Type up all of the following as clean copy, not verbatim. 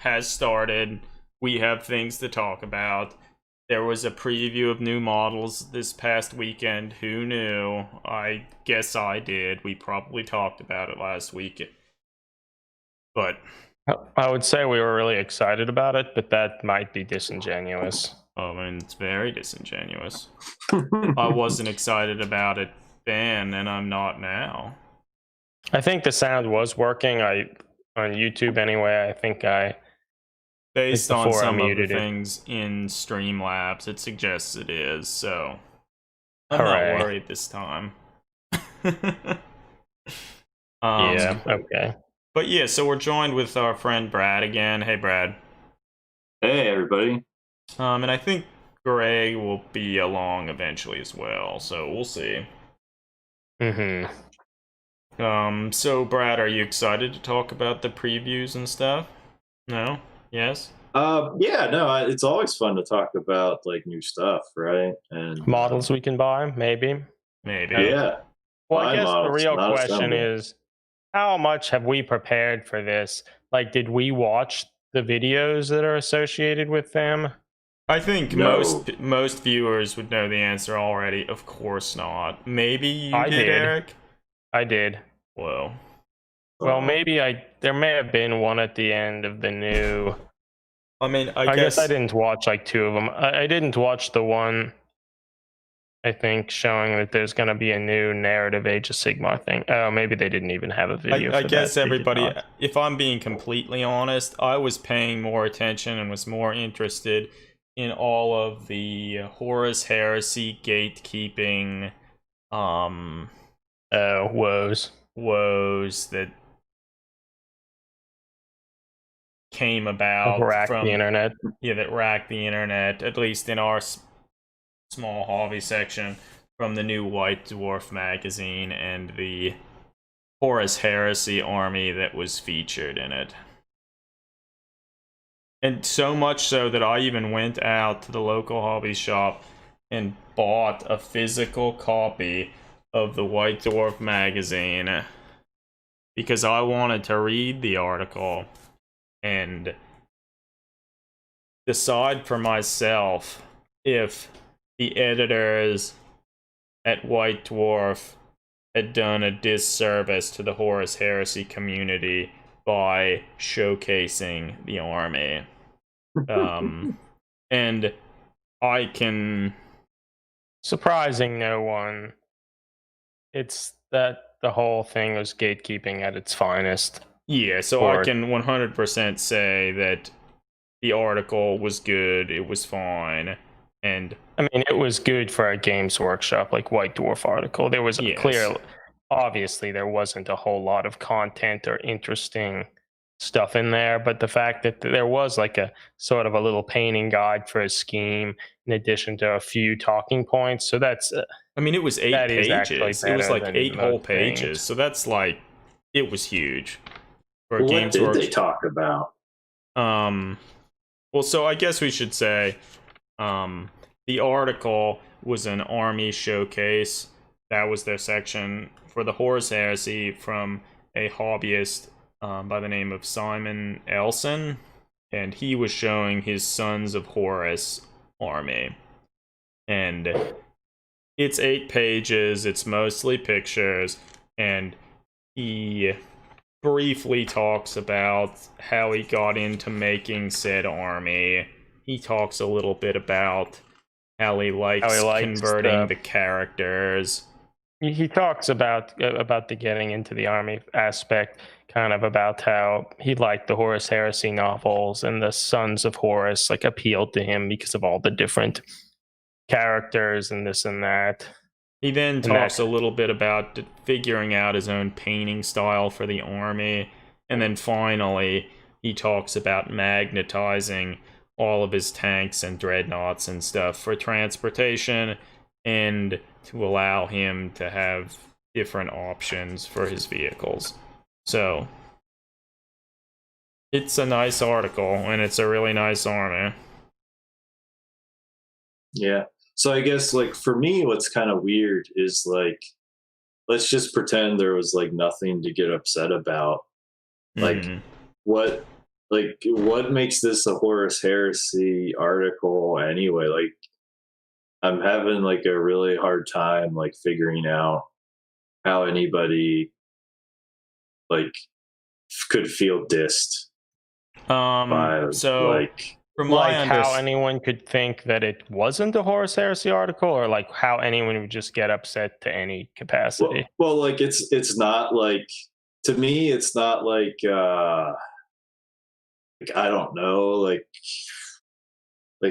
has started. We have things to talk about. There was a preview of new models this past weekend. Who knew? I guess I did. We probably talked about it last week. But I would say we were really excited about it, but that might be disingenuous. I mean, it's very disingenuous. I wasn't excited about it then, and I'm not now. I think the sound was working. On YouTube anyway. I think based on some of the it. things in Streamlabs, it suggests it is. So I'm Hooray. not worried this time. Yeah. Okay. But yeah, so we're joined with our friend Brad again. Hey, Brad. Hey, everybody. And I think Greg will be along eventually as well, so we'll see. So Brad, are you excited to talk about the previews and stuff? No? Yes? Yeah, no, it's always fun to talk about like new stuff, right? And models we can buy, maybe. Yeah. Well, I guess the real question is, how much have we prepared for this? Like, did we watch the videos that are associated with them? I think most viewers would know the answer already. Of course not. Maybe you did, Eric? I did. Whoa. Well, maybe there may have been one at the end of the new... I mean, I guess I didn't watch like two of them. I didn't watch the one, I think, showing that there's going to be a new narrative Age of Sigmar thing. Oh, maybe they didn't even have a video. I guess everybody, if I'm being completely honest, I was paying more attention and was more interested in all of the Horus Heresy gatekeeping woes that came about from the internet. Yeah, that racked the internet, at least in our small hobby section, from the new White Dwarf magazine and the Horus Heresy army that was featured in it. And so much so that I even went out to the local hobby shop and bought a physical copy of the White Dwarf magazine because I wanted to read the article and decide for myself if the editors at White Dwarf had done a disservice to the Horus Heresy community by showcasing the army. And I can... Surprising no one. It's that the whole thing was gatekeeping at its finest. Yeah, so I can 100% say that the article was good, it was fine, and... I mean, it was good for a Games Workshop, like White Dwarf article. There was obviously there wasn't a whole lot of content or interesting stuff in there, but the fact that there was like a sort of a little painting guide for a scheme in addition to a few talking points, so that's... I mean, it was 8 pages. It was like 8 whole pages, so that's like... It was huge. What did they talk about? Well, so I guess we should say the article was an army showcase. That was their section for the Horus Heresy from a hobbyist by the name of Simon Elson, and he was showing his Sons of Horus army. And it's 8 pages, it's mostly pictures, and he briefly talks about how he got into making said army. He talks a little bit about how he likes converting the characters. He talks about the getting into the army aspect, kind of about how he liked the Horus Heresy novels and the Sons of Horus like appealed to him because of all the different characters and this and that. He then talks a little bit about figuring out his own painting style for the army, and then finally he talks about magnetizing all of his tanks and dreadnoughts and stuff for transportation and to allow him to have different options for his vehicles. So it's a nice article, and it's a really nice army. Yeah. So I guess, like, for me, what's kind of weird is, like, let's just pretend there was, like, nothing to get upset about. Like, like what makes this a Horus Heresy article anyway? Like I'm having like a really hard time like figuring out how anybody like could feel dissed by So like from like my how anyone could think that it wasn't a Horus Heresy article, or like how anyone would just get upset to any capacity. well like it's not like, to me it's not like I don't know, like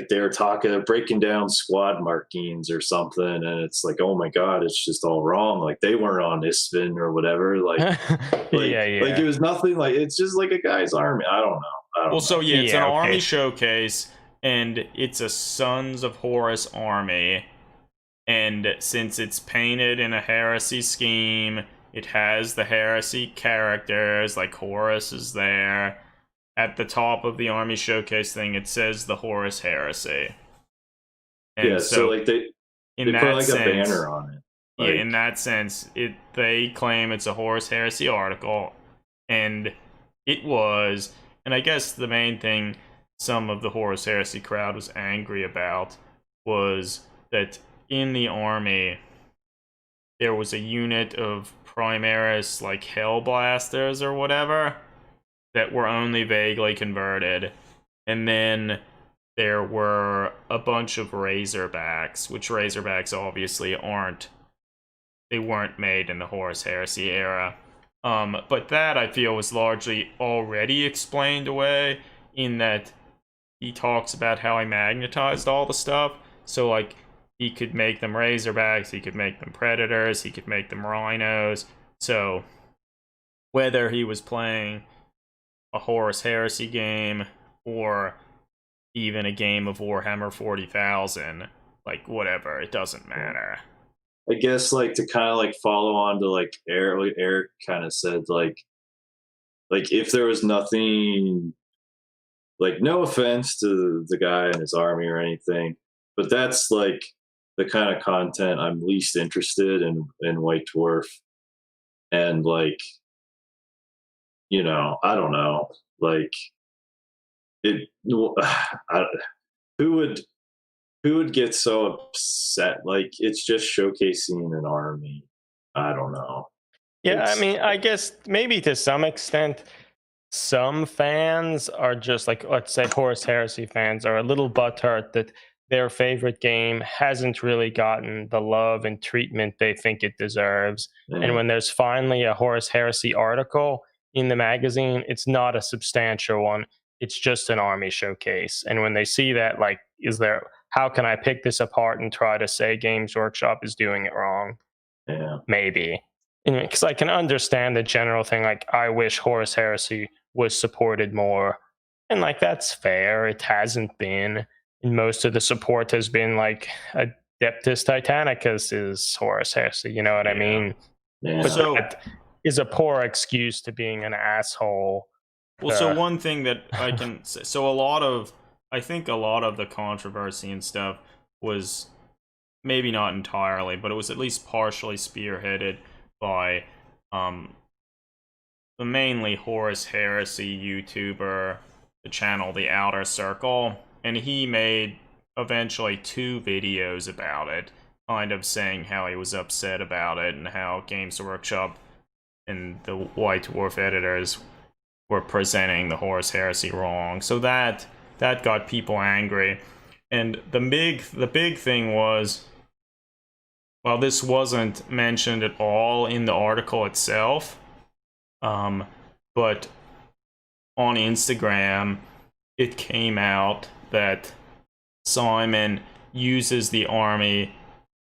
they're breaking down squad markings or something, and it's like, oh my god, it's just all wrong. Like they weren't on Isfin or whatever. Like it was nothing. Like it's just like a guy's army. I don't know. Well, so yeah, it's an Yeah, okay. army showcase, and it's a Sons of Horus army. And since it's painted in a heresy scheme, it has the heresy characters, like Horus is there. At the top of the army showcase thing, it says the Horus Heresy. And yeah, so like they put like a banner on it. Like, yeah, in that sense, they claim it's a Horus Heresy article, and it was. And I guess the main thing some of the Horus Heresy crowd was angry about was that in the army there was a unit of Primaris, like Hellblasters or whatever, that were only vaguely converted. And then there were a bunch of Razorbacks, which Razorbacks obviously weren't made in the Horus Heresy era. But that, I feel, was largely already explained away in that he talks about how he magnetized all the stuff. So, like, he could make them Razorbacks, he could make them Predators, he could make them Rhinos. So, whether he was playing a Horus Heresy game or even a game of Warhammer 40,000, like, whatever, it doesn't matter. I guess like to kind of like follow on to like Eric kind of said, like if there was nothing, like no offense to the guy and his army or anything, but that's like the kind of content I'm least interested in White Dwarf. And like, you know, I don't know, like it who would get so upset? Like it's just showcasing an army. I don't know. Yeah, I mean, I guess maybe to some extent, some fans are just like, let's say Horus Heresy fans are a little butthurt that their favorite game hasn't really gotten the love and treatment they think it deserves. And when there's finally a Horus Heresy article in the magazine, it's not a substantial one. It's just an army showcase. And when they see that, like, how can I pick this apart and try to say Games Workshop is doing it wrong? Yeah. Maybe. Because I can understand the general thing, like, I wish Horus Heresy was supported more. And, like, that's fair. It hasn't been. And most of the support has been, like, Adeptus Titanicus is Horus Heresy. You know what I mean? Yeah. But so, that is a poor excuse to being an asshole. Well, so one thing that I can say, so I think a lot of the controversy and stuff was maybe not entirely, but it was at least partially spearheaded by the mainly Horus Heresy YouTuber, the channel The Outer Circle, and he made eventually 2 videos about it, kind of saying how he was upset about it and how Games Workshop and the White Dwarf editors were presenting the Horus Heresy wrong. So that got people angry. And the big thing was, well, this wasn't mentioned at all in the article itself, but on Instagram, it came out that Simon uses the army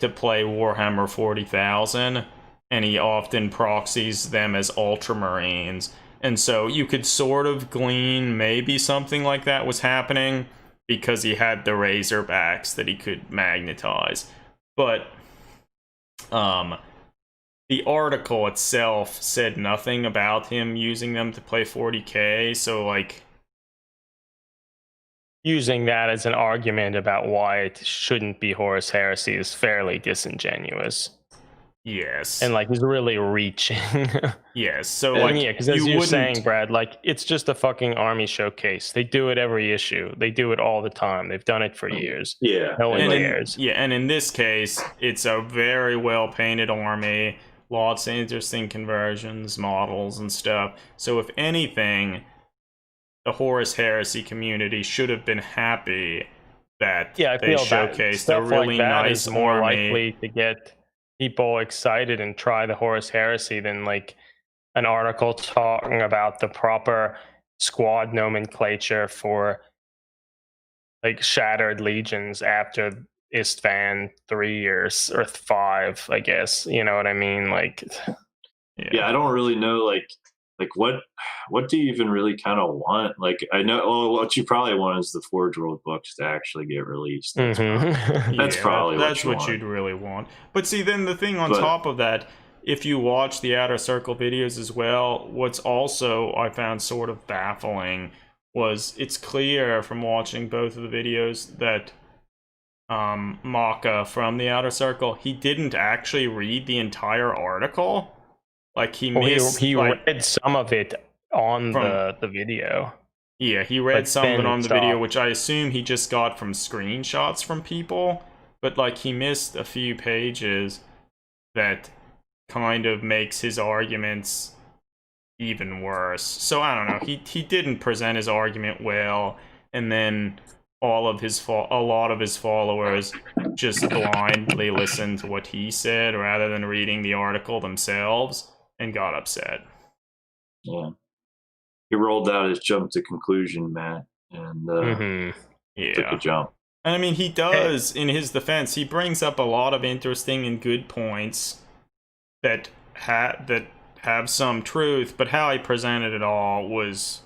to play Warhammer 40,000, and he often proxies them as Ultramarines. And so you could sort of glean maybe something like that was happening because he had the Razorbacks that he could magnetize. But the article itself said nothing about him using them to play 40k, so like using that as an argument about why it shouldn't be Horus Heresy is fairly disingenuous. Yes. And like he's really reaching. Yes. So And like, yeah, because as you you're wouldn't. saying, Brad, like it's just a fucking army showcase. They do it every issue. They do it all the time. They've done it for years. Yeah. No one and like, cares. And in this case, it's a very well painted army, lots of interesting conversions, models, and stuff. So if anything, the Horus Heresy community should have been happy that Yeah, I they feel that showcased a stuff really like that nice is more army. likely to get people excited and try the Horus Heresy than like an article talking about the proper squad nomenclature for like Shattered Legions after Istvan 3 or 5, I guess. You know what I mean? Like, yeah, I don't really know like what do you even really kind of want? Like, I know what you probably want is the Forge World books to actually get released. That's probably That's what you what want. you'd really want. But see, then the thing on But- top of that, if you watch the Outer Circle videos as well, what's also I found sort of baffling was it's clear from watching both of the videos that Maka from the Outer Circle, he didn't actually read the entire article. Like he missed. He like, read some of it on From- the video. Yeah, he read But some of it then on the video, stopped. which I assume he just got from screenshots from people. But like he missed a few pages that kind of makes his arguments even worse. So I don't know. He didn't present his argument well, and then a lot of his followers just blindly listened to what he said rather than reading the article themselves and got upset. Yeah. He rolled out his jump to conclusion, Matt, and took a jump. And I mean, he does, in his defense, he brings up a lot of interesting and good points that have some truth, but how he presented it all was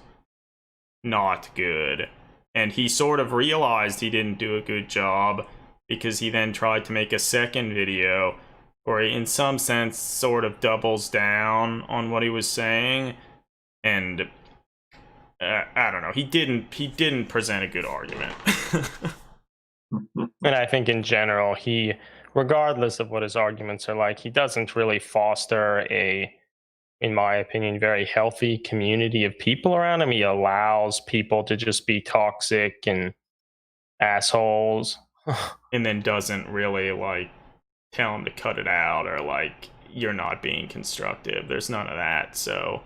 not good. And he sort of realized he didn't do a good job because he then tried to make a second video where he, in some sense, sort of doubles down on what he was saying. And I don't know. He didn't present a good argument. And I think in general, he, regardless of what his arguments are like, he doesn't really foster a, in my opinion, very healthy community of people around him. He allows people to just be toxic and assholes. And then doesn't really like tell him to cut it out or like you're not being constructive. There's none of that. So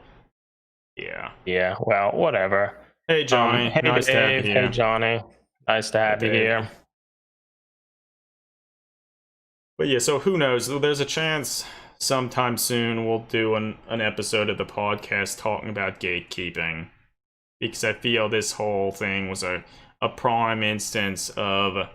yeah. Yeah, well, whatever. Hey Johnny, hey nice Dave, to have you here. hey Johnny, nice to have you Dave. here. But yeah, so who knows? There's a chance sometime soon we'll do an episode of the podcast talking about gatekeeping, because I feel this whole thing was a prime instance of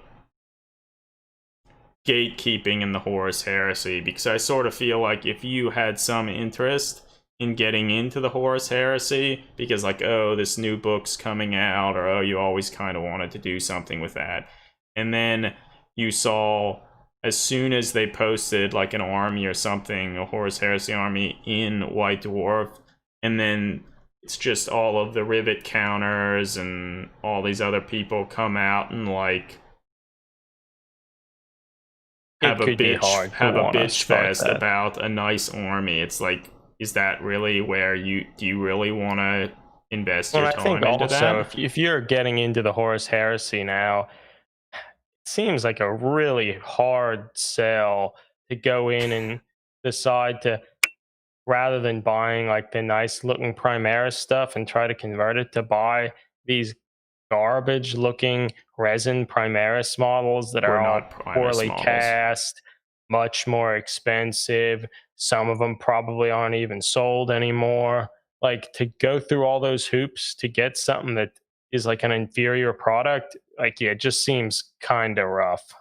gatekeeping in the Horus Heresy, because I sort of feel like if you had some interest in getting into the Horus Heresy, because like, oh, this new book's coming out, or oh, you always kind of wanted to do something with that, and then you saw, as soon as they posted like an army or something, a Horus Heresy army in White Dwarf, and then it's just all of the rivet counters and all these other people come out and like have a bitch fest about a nice army. It's like, is that really where do you really want to invest your time into also, that? if you're getting into the Horus Heresy now, it seems like a really hard sell to go in and decide to, rather than buying like the nice looking Primaris stuff and try to convert it, to buy these garbage looking resin Primaris models that are all poorly cast, much more expensive. Some of them probably aren't even sold anymore. Like, to go through all those hoops to get something that is like an inferior product, like, yeah, it just seems kind of rough.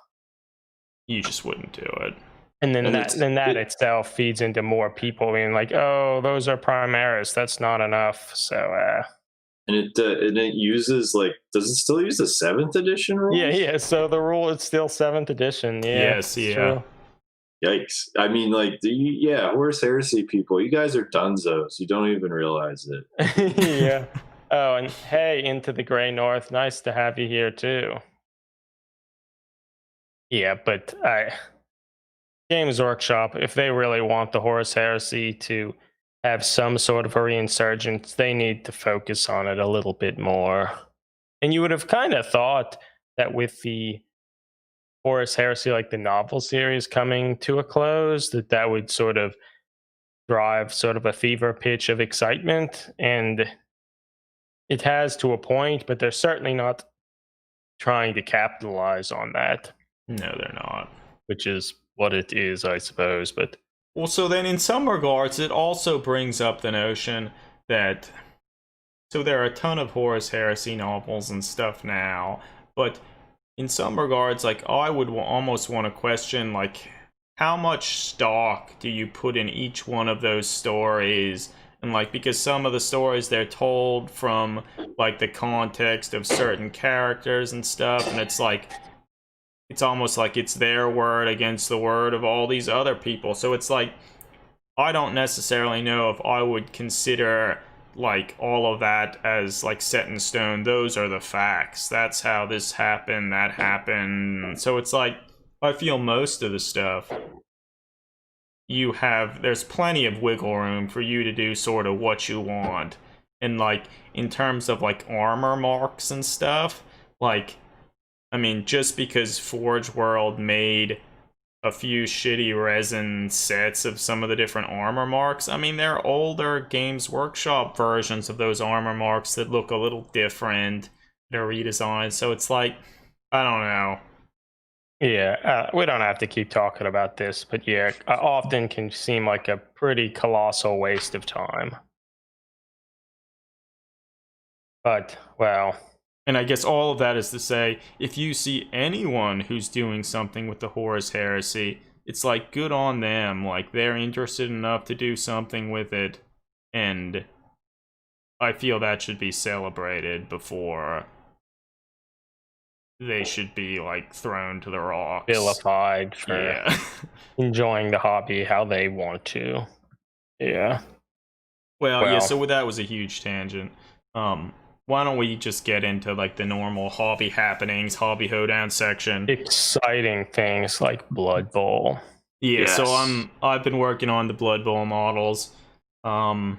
You just wouldn't do it. And then that itself feeds into more people being like, oh, those are Primaris, that's not enough. So and it uses, like, does it still use the 7th edition rules? Yeah. So the rule is still 7th edition. Yeah. Yes, yeah. True. Yikes. I mean, like, Horus Heresy people, you guys are dunzos. You don't even realize it. Yeah. Oh, and hey, Into the Grey North, nice to have you here too. Yeah, but Games Workshop, if they really want the Horus Heresy to have some sort of a reinsurgence, they need to focus on it a little bit more. And you would have kind of thought that with the Horus Heresy, like the novel series coming to a close, that would sort of drive sort of a fever pitch of excitement. And it has to a point, but they're certainly not trying to capitalize on that. No, they're not. Which is what it is, I suppose. But well, so then in some regards, it also brings up the notion that so there are a ton of Horus Heresy novels and stuff now, but in some regards, like I would almost want to question, like, how much stock do you put in each one of those stories? And like, because some of the stories they're told from like the context of certain characters and stuff, and it's like, it's almost like it's their word against the word of all these other people. So it's like, I don't necessarily know if I would consider like all of that as like set in stone. Those are the facts. That's how this happened, that happened. So it's like, I feel most of the stuff there's plenty of wiggle room for you to do sort of what you want. And like in terms of like armor marks and stuff, like, I mean, just because Forge World made a few shitty resin sets of some of the different armor marks, I mean, they're older Games Workshop versions of those armor marks that look a little different. They're redesigned, so it's like, I don't know. Yeah, we don't have to keep talking about this, but yeah, often can seem like a pretty colossal waste of time. But, well... And I guess all of that is to say, if you see anyone who's doing something with the Horus Heresy, it's like, good on them. Like, they're interested enough to do something with it, and I feel that should be celebrated before they should be, like, thrown to the rocks. Vilified for enjoying the hobby how they want to. Yeah. Well, yeah, so that was a huge tangent. Why don't we just get into like the normal hobby happenings, hobby hoedown section? Exciting things like Blood Bowl. Yeah, yes. So I've been working on the Blood Bowl models. I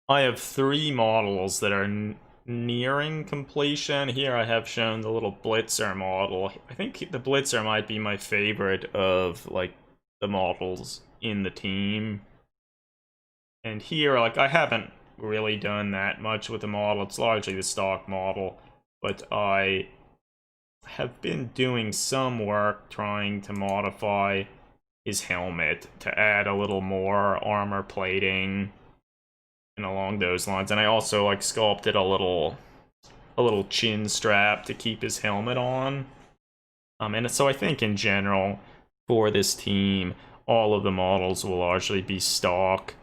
have 3 models that are nearing completion. Here I have shown the little Blitzer model. I think the Blitzer might be my favorite of like the models in the team. And here, like, I haven't really done that much with the model. It's largely the stock model, but I have been doing some work trying to modify his helmet to add a little more armor plating and along those lines. And I also like sculpted a little chin strap to keep his helmet on. And so I think in general for this team, all of the models will largely be stock,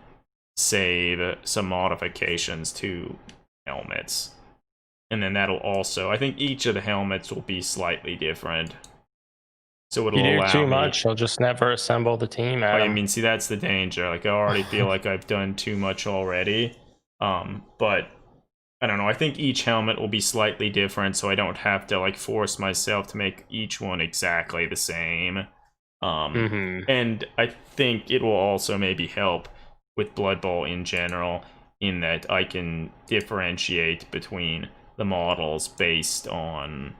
save some modifications to helmets. And then that'll also, I think each of the helmets will be slightly different. So it'll allow me... You do too much, I'll just never assemble the team, Adam. I mean, see, that's the danger. Like, I already feel like I've done too much already. But, I don't know, I think each helmet will be slightly different, so I don't have to, like, force myself to make each one exactly the same. And I think it will also maybe help with Blood Bowl in general, in that I can differentiate between the models based on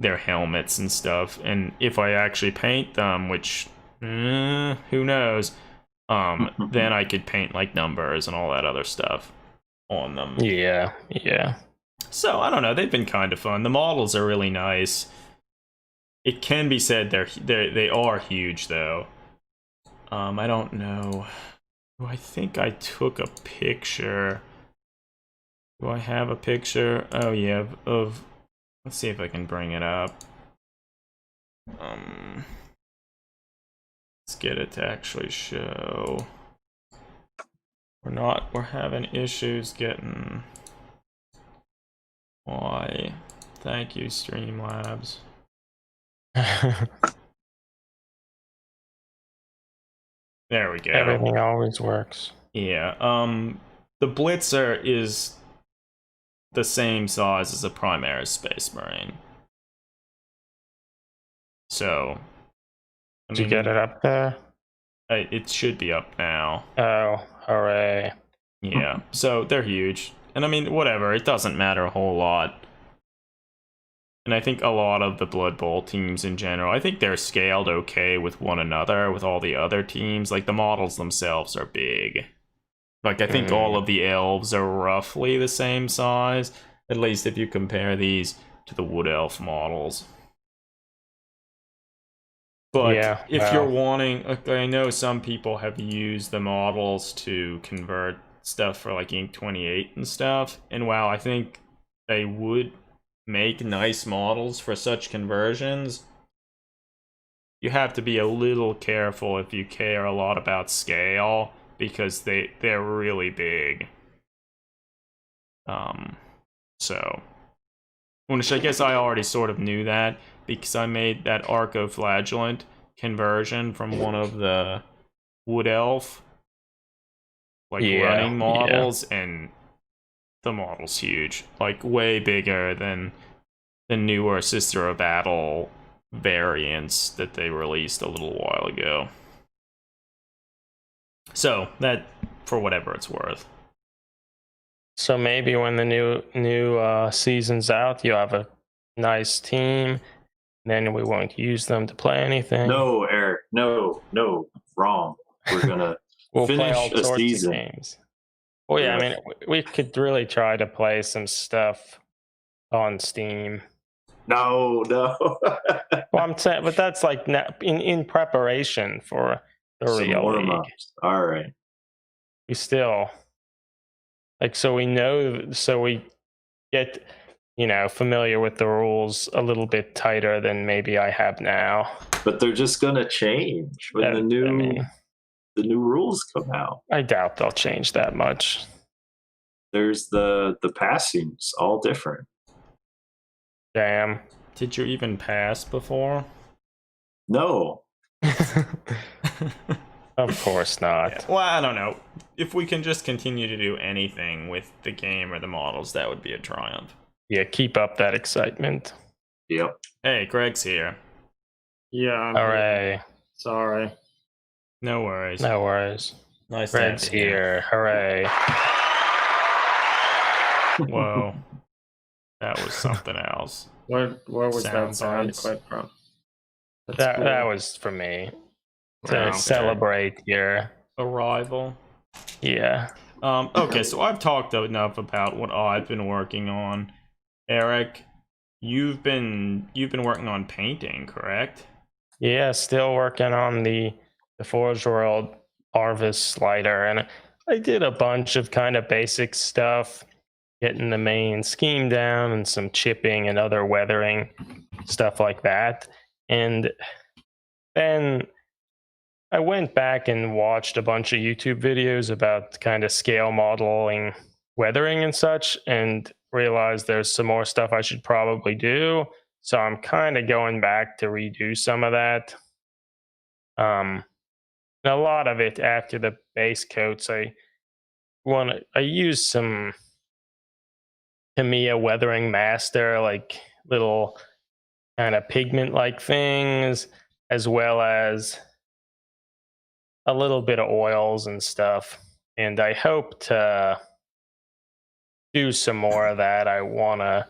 their helmets and stuff. And if I actually paint them, which who knows, then I could paint like numbers and all that other stuff on them. Yeah. So I don't know, they've been kind of fun. The models are really nice. It can be said they are huge though. I don't know. I think I took a picture. Do I have a picture? Oh yeah, of let's see if I can bring it up. Let's get it to actually show. We're having issues getting. Why? Thank you, Streamlabs. There we go. Everything always works. Yeah. The Blitzer is the same size as a Primaris Space Marine. So, Did you get it up there? It should be up now. Oh, hooray. Yeah, so they're huge. And I mean, whatever, it doesn't matter a whole lot. And I think a lot of the Blood Bowl teams in general, I think they're scaled okay with one another, with all the other teams. Like, the models themselves are big. Like, I think all of the elves are roughly the same size, at least if you compare these to the Wood Elf models. But yeah, if you're wanting, I know some people have used the models to convert stuff for like Ink 28 and stuff, and while I think they would make nice models for such conversions, you have to be a little careful if you care a lot about scale, because they're really big. So, which I guess I already sort of knew that, because I made that Arcoflagellant conversion from one of the Wood Elf running models, and the model's huge, like way bigger than the newer Sister of Battle variants that they released a little while ago. So that, for whatever it's worth. So maybe when the new season's out, you have a nice team. Then we won't use them to play anything. No, Eric. No, wrong. We're gonna we'll finish play all a sorts season. of games. Well, yeah, I mean, we could really try to play some stuff on Steam. No. Well, I'm saying, but that's like in preparation for the real league. All right. We still so we know, so we get familiar with the rules a little bit tighter than maybe I have now. But they're just gonna change when the new rules come out. I doubt they'll change that much. There's the passings all different. Damn. Did you even pass before? No. Of course not. Yeah. Well, I don't know. If we can just continue to do anything with the game or the models, that would be a triumph. Yeah, keep up that excitement. Yep. Hey, Greg's here. Yeah. Hooray. Sorry. No worries. No worries. Nice. Greg's here. Hooray. Whoa. That was something else. Where was that sound clip from? That was for me. To celebrate your arrival. Yeah. Okay, so I've talked enough about what I've been working on. Eric, you've been working on painting, correct? Yeah, still working on the Forge World Harvest slider, and I did a bunch of kind of basic stuff, getting the main scheme down and some chipping and other weathering stuff like that. And then I went back and watched a bunch of YouTube videos about kind of scale modeling, weathering and such, and realized there's some more stuff I should probably do. So I'm kind of going back to redo some of that. And a lot of it after the base coats, I use some Tamiya Weathering Master, like little kind of pigment like things, as well as a little bit of oils and stuff. And I hope to do some more of that. I want to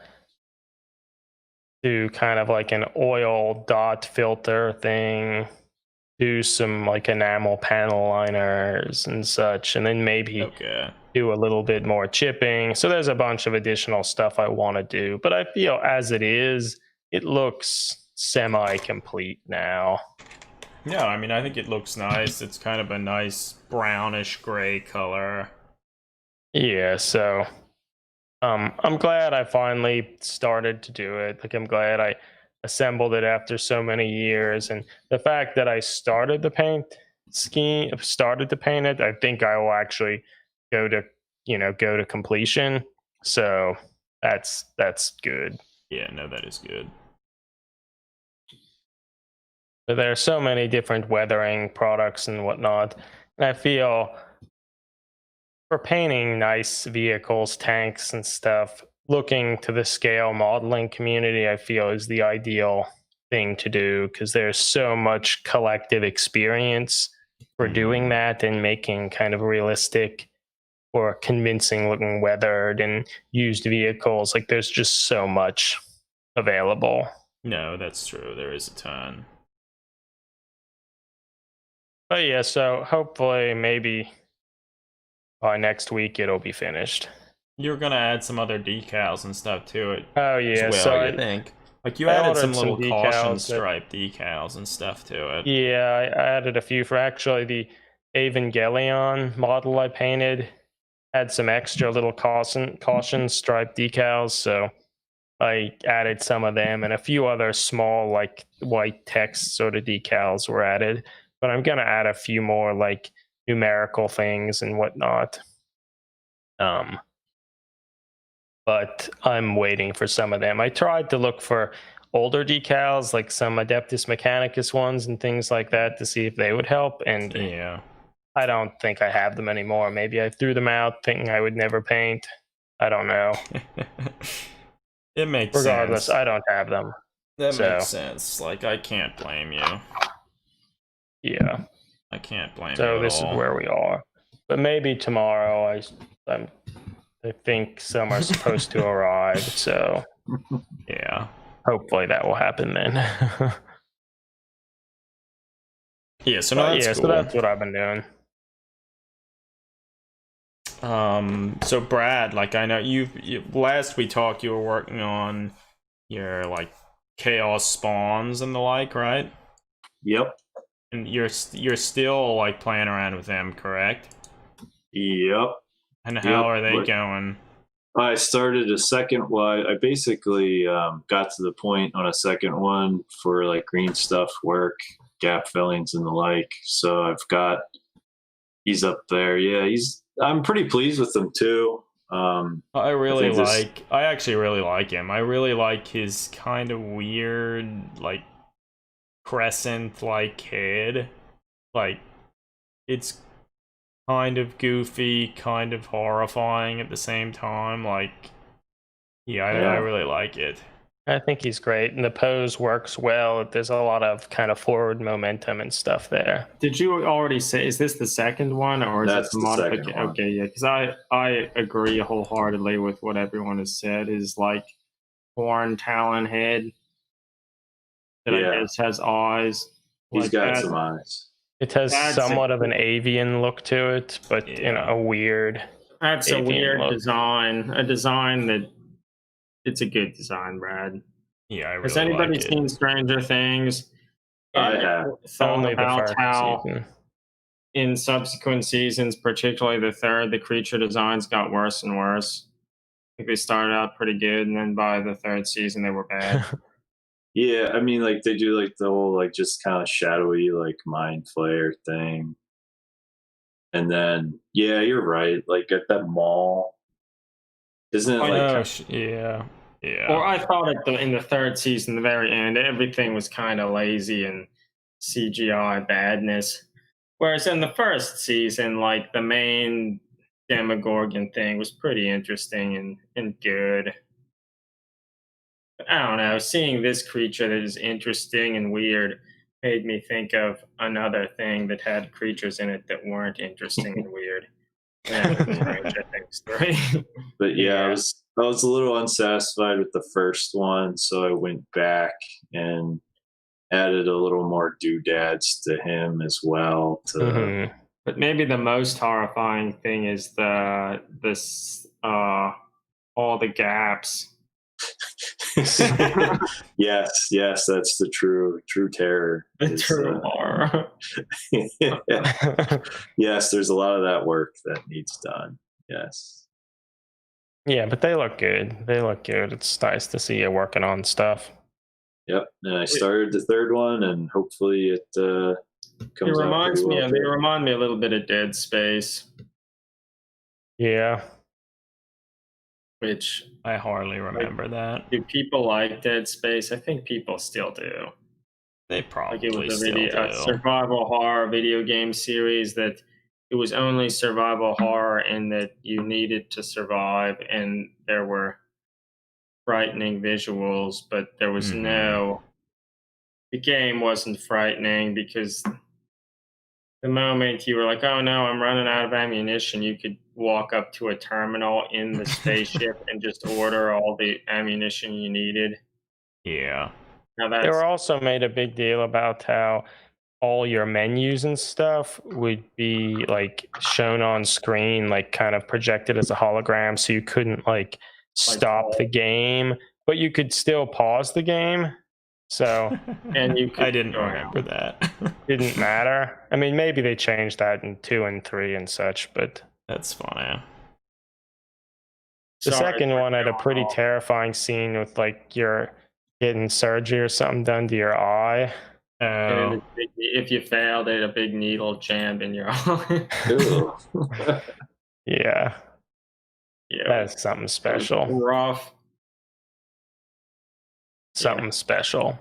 do kind of like an oil dot filter thing, do some like enamel panel liners and such, and then maybe do a little bit more chipping. So there's a bunch of additional stuff I want to do, but I feel as it is, it looks semi-complete now. Yeah, I mean, I think it looks nice. It's kind of a nice brownish gray color. Yeah, so I'm glad I finally started to do it. Like, I'm glad I assembled it after so many years, and the fact that I started to paint it, I think I will actually go to completion. So that's good. Yeah, no, that is good. But there are so many different weathering products and whatnot, and I feel for painting nice vehicles, tanks, and stuff, looking to the scale modeling community, I feel is the ideal thing to do because there's so much collective experience for doing that and making kind of realistic or convincing looking weathered and used vehicles. Like there's just so much available. No, that's true. There is a ton. But yeah, so hopefully maybe by next week it'll be finished. You're gonna add some other decals and stuff to it. Oh yeah, as well, so I think. Like you I added some ordered little some caution decals stripe decals and stuff to it. Yeah, I added a few for actually the Evangelion model I painted. Had some extra little caution stripe decals, so I added some of them, and a few other small like white text sort of decals were added. But I'm gonna add a few more like numerical things and whatnot. But I'm waiting for some of them. I tried to look for older decals, like some Adeptus Mechanicus ones and things like that, to see if they would help. And Yeah. I don't think I have them anymore. Maybe I threw them out thinking I would never paint. I don't know. It makes Regardless, sense. I don't have them. That makes sense. Like, I can't blame you. Yeah. I can't blame you So at this all. is where we are. But maybe tomorrow I think some are supposed to arrive, so Yeah. hopefully that will happen then. Yeah, so no, that's cool. So that's what I've been doing. So Brad, like I know you last we talked you were working on your like chaos spawns and the like, right? Yep. And you're still like playing around with them, correct? Yep. And how are they going? I started a second one. I basically got to the point on a second one for like green stuff work, gap fillings and the like. So he's up there. Yeah, I'm pretty pleased with him too. I actually really like him. I really like his kind of weird, like crescent like head. Like it's kind of goofy, kind of horrifying at the same time. Like, I really like it. I think he's great, and the pose works well. There's a lot of kind of forward momentum and stuff there. Did you already say, is this the second one, or is That's it the modification? Okay, yeah, because I agree wholeheartedly with what everyone has said. Is like horn talon head that I guess has eyes. He's like got that. some eyes. It has somewhat of an avian look to it, but in a weird. That's a weird design. A design that it's a good design, Brad. Yeah, I really has anybody like seen Stranger Things? I have. Only the first season. In subsequent seasons, particularly the third, the creature designs got worse and worse. I think they started out pretty good, and then by the third season, they were bad. Yeah, I mean, like they do like the whole like just kind of shadowy like mind flayer thing, and then yeah, you're right. Like at that mall, isn't it like? Yeah. Or I thought in the third season, the very end, everything was kind of lazy and CGI badness. Whereas in the first season, like the main Demogorgon thing was pretty interesting and good. I don't know, seeing this creature that is interesting and weird made me think of another thing that had creatures in it that weren't interesting and weird. But yeah, I was a little unsatisfied with the first one, so I went back and added a little more doodads to him as well. But maybe the most horrifying thing is all the gaps. yes, that's the true terror. The true horror. Yes, there's a lot of that work that needs done. Yes. Yeah, but they look good. It's nice to see you working on stuff. Yep, and I started the third one, and hopefully it comes out pretty well. They remind me a little bit of Dead Space. Yeah. Which I hardly remember that. Do people like Dead Space? I think people still do. They probably it was still do. A survival horror video game series that it was only survival horror in that you needed to survive, and there were frightening visuals, but there was no the game wasn't frightening because the moment you were like, oh no, I'm running out of ammunition, you could walk up to a terminal in the spaceship and just order all the ammunition you needed. Yeah. Now They were also made a big deal about how all your menus and stuff would be like shown on screen, like kind of projected as a hologram, so you couldn't like stop the game, but you could still pause the game. So and you could I didn't remember that. didn't matter. I mean, maybe they changed that in 2 and 3 and such, but That's funny. the second one had a pretty terrifying scene with like you're getting surgery or something done to your eye. And if you failed, it a big needle jammed in your eye. Yeah. Yeah, That's something special. Rough. Something special.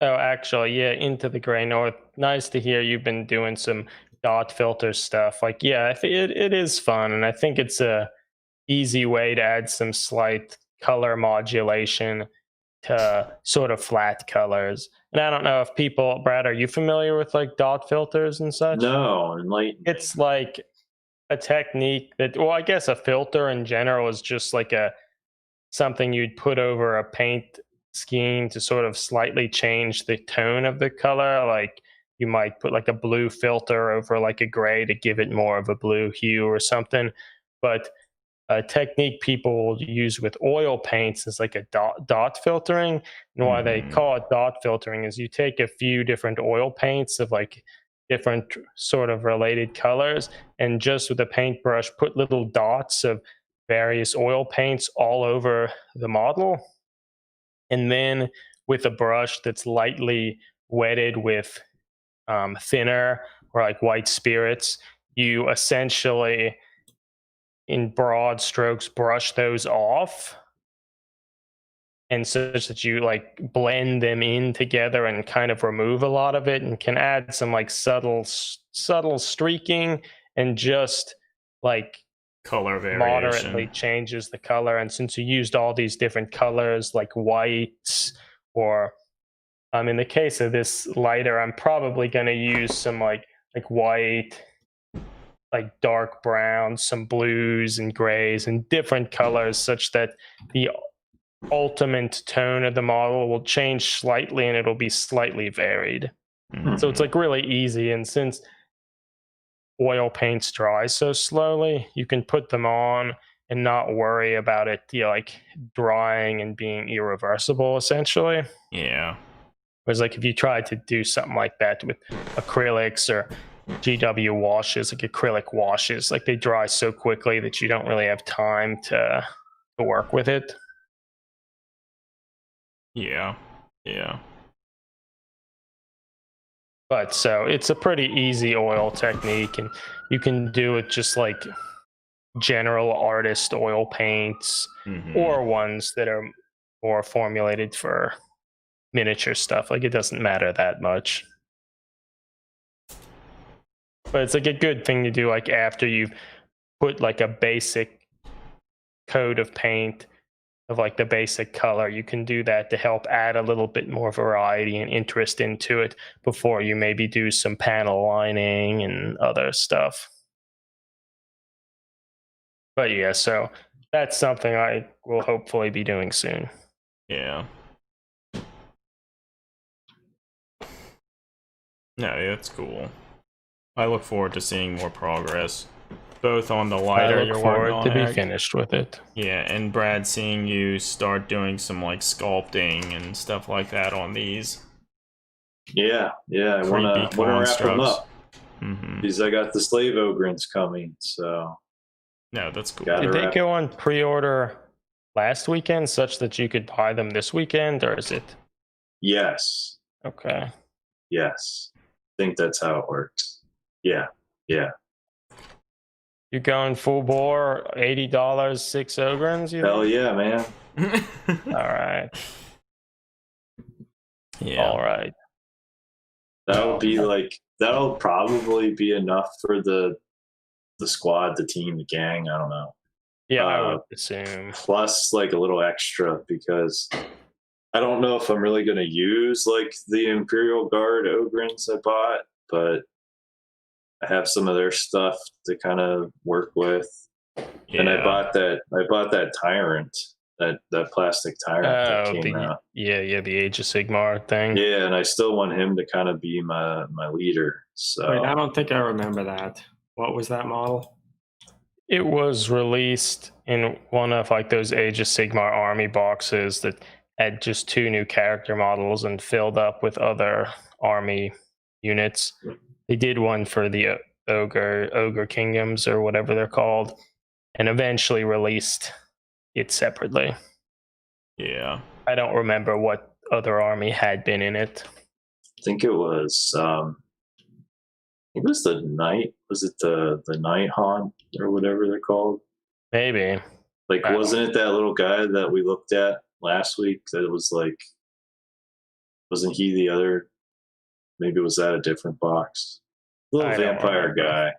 Oh, actually, yeah, Into the Grey North. Nice to hear you've been doing some dot filter stuff. Like, yeah, it is fun, and I think it's a easy way to add some slight color modulation to sort of flat colors. And I don't know if people, Brad, are you familiar with like dot filters and such? No, enlighten me. It's like a technique that, well, I guess a filter in general is just like something you'd put over a paint scheme to sort of slightly change the tone of the color. Like you might put like a blue filter over like a gray to give it more of a blue hue or something. But a technique people use with oil paints is like a dot filtering. And why they call it dot filtering is you take a few different oil paints of like different sort of related colors, and just with a paintbrush put little dots of various oil paints all over the model. And then with a brush that's lightly wetted with thinner or like white spirits, you essentially in broad strokes brush those off, and such that you like blend them in together and kind of remove a lot of it, and can add some like subtle streaking, and just like color variation moderately changes the color. And since you used all these different colors like whites, or in the case of this lighter, I'm probably going to use some like white, like dark brown, some blues and grays and different colors, such that the ultimate tone of the model will change slightly and it'll be slightly varied. So it's like really easy. And since oil paints dry so slowly, you can put them on and not worry about it, like drying and being irreversible essentially. Yeah. Whereas like if you try to do something like that with acrylics or GW washes, like acrylic washes, like they dry so quickly that you don't really have time to work with it. Yeah. But so it's a pretty easy oil technique, and you can do it just like general artist oil paints or ones that are more formulated for miniature stuff. Like it doesn't matter that much. But it's like a good thing to do like after you've put like a basic coat of paint of like the basic color. You can do that to help add a little bit more variety and interest into it before you maybe do some panel lining and other stuff. But yeah, so that's something I will hopefully be doing soon. Yeah. No, it's cool. I look forward to seeing more progress, both on the lighter. I look forward to be finished with it. Yeah, and Brad, seeing you start doing some like sculpting and stuff like that on these. Yeah. I want to wrap them up because I got the slave ogrins coming. So no, that's cool. Did they go on pre-order last weekend, such that you could buy them this weekend, or is it? Yes. Okay. Yes, I think that's how it works. Yeah. You're going full bore, $80, 6 ogrins? Hell yeah, man. All right. Yeah. All right. That'll probably be enough for the squad, the team, the gang. I don't know. Yeah, I would assume. Plus like a little extra, because I don't know if I'm really going to use like the Imperial Guard Ogrins I bought, but I have some of their stuff to kind of work with. Yeah. And I bought that Tyrant, that plastic Tyrant that came out. The Age of Sigmar thing. Yeah, and I still want him to kind of be my leader. So Wait, I don't think I remember that. What was that model? It was released in one of like those Age of Sigmar army boxes that had just 2 new character models and filled up with other army units. They did one for the Ogre Kingdoms or whatever they're called, and eventually released it separately. Yeah. I don't remember what other army had been in it. I think it was it was the Night. Was it the Night Haunt or whatever they're called? Maybe. Like, wasn't it that little guy that we looked at last week that it was like, wasn't he the other? Maybe was that a different box? Little vampire guy.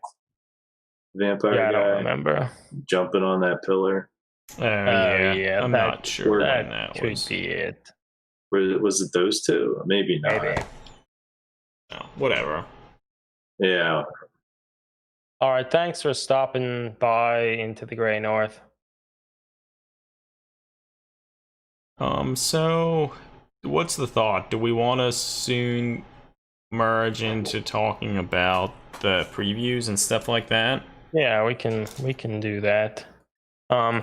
Vampire guy. I don't remember. Jumping on that pillar. Yeah. I'm not sure when that could was. be it. Was it those two? Maybe not. Maybe. No, whatever. Yeah. All right. Thanks for stopping by into the Grey North. So what's the thought? Do we want to soon merge into talking about the previews and stuff like that? Yeah, we can do that. I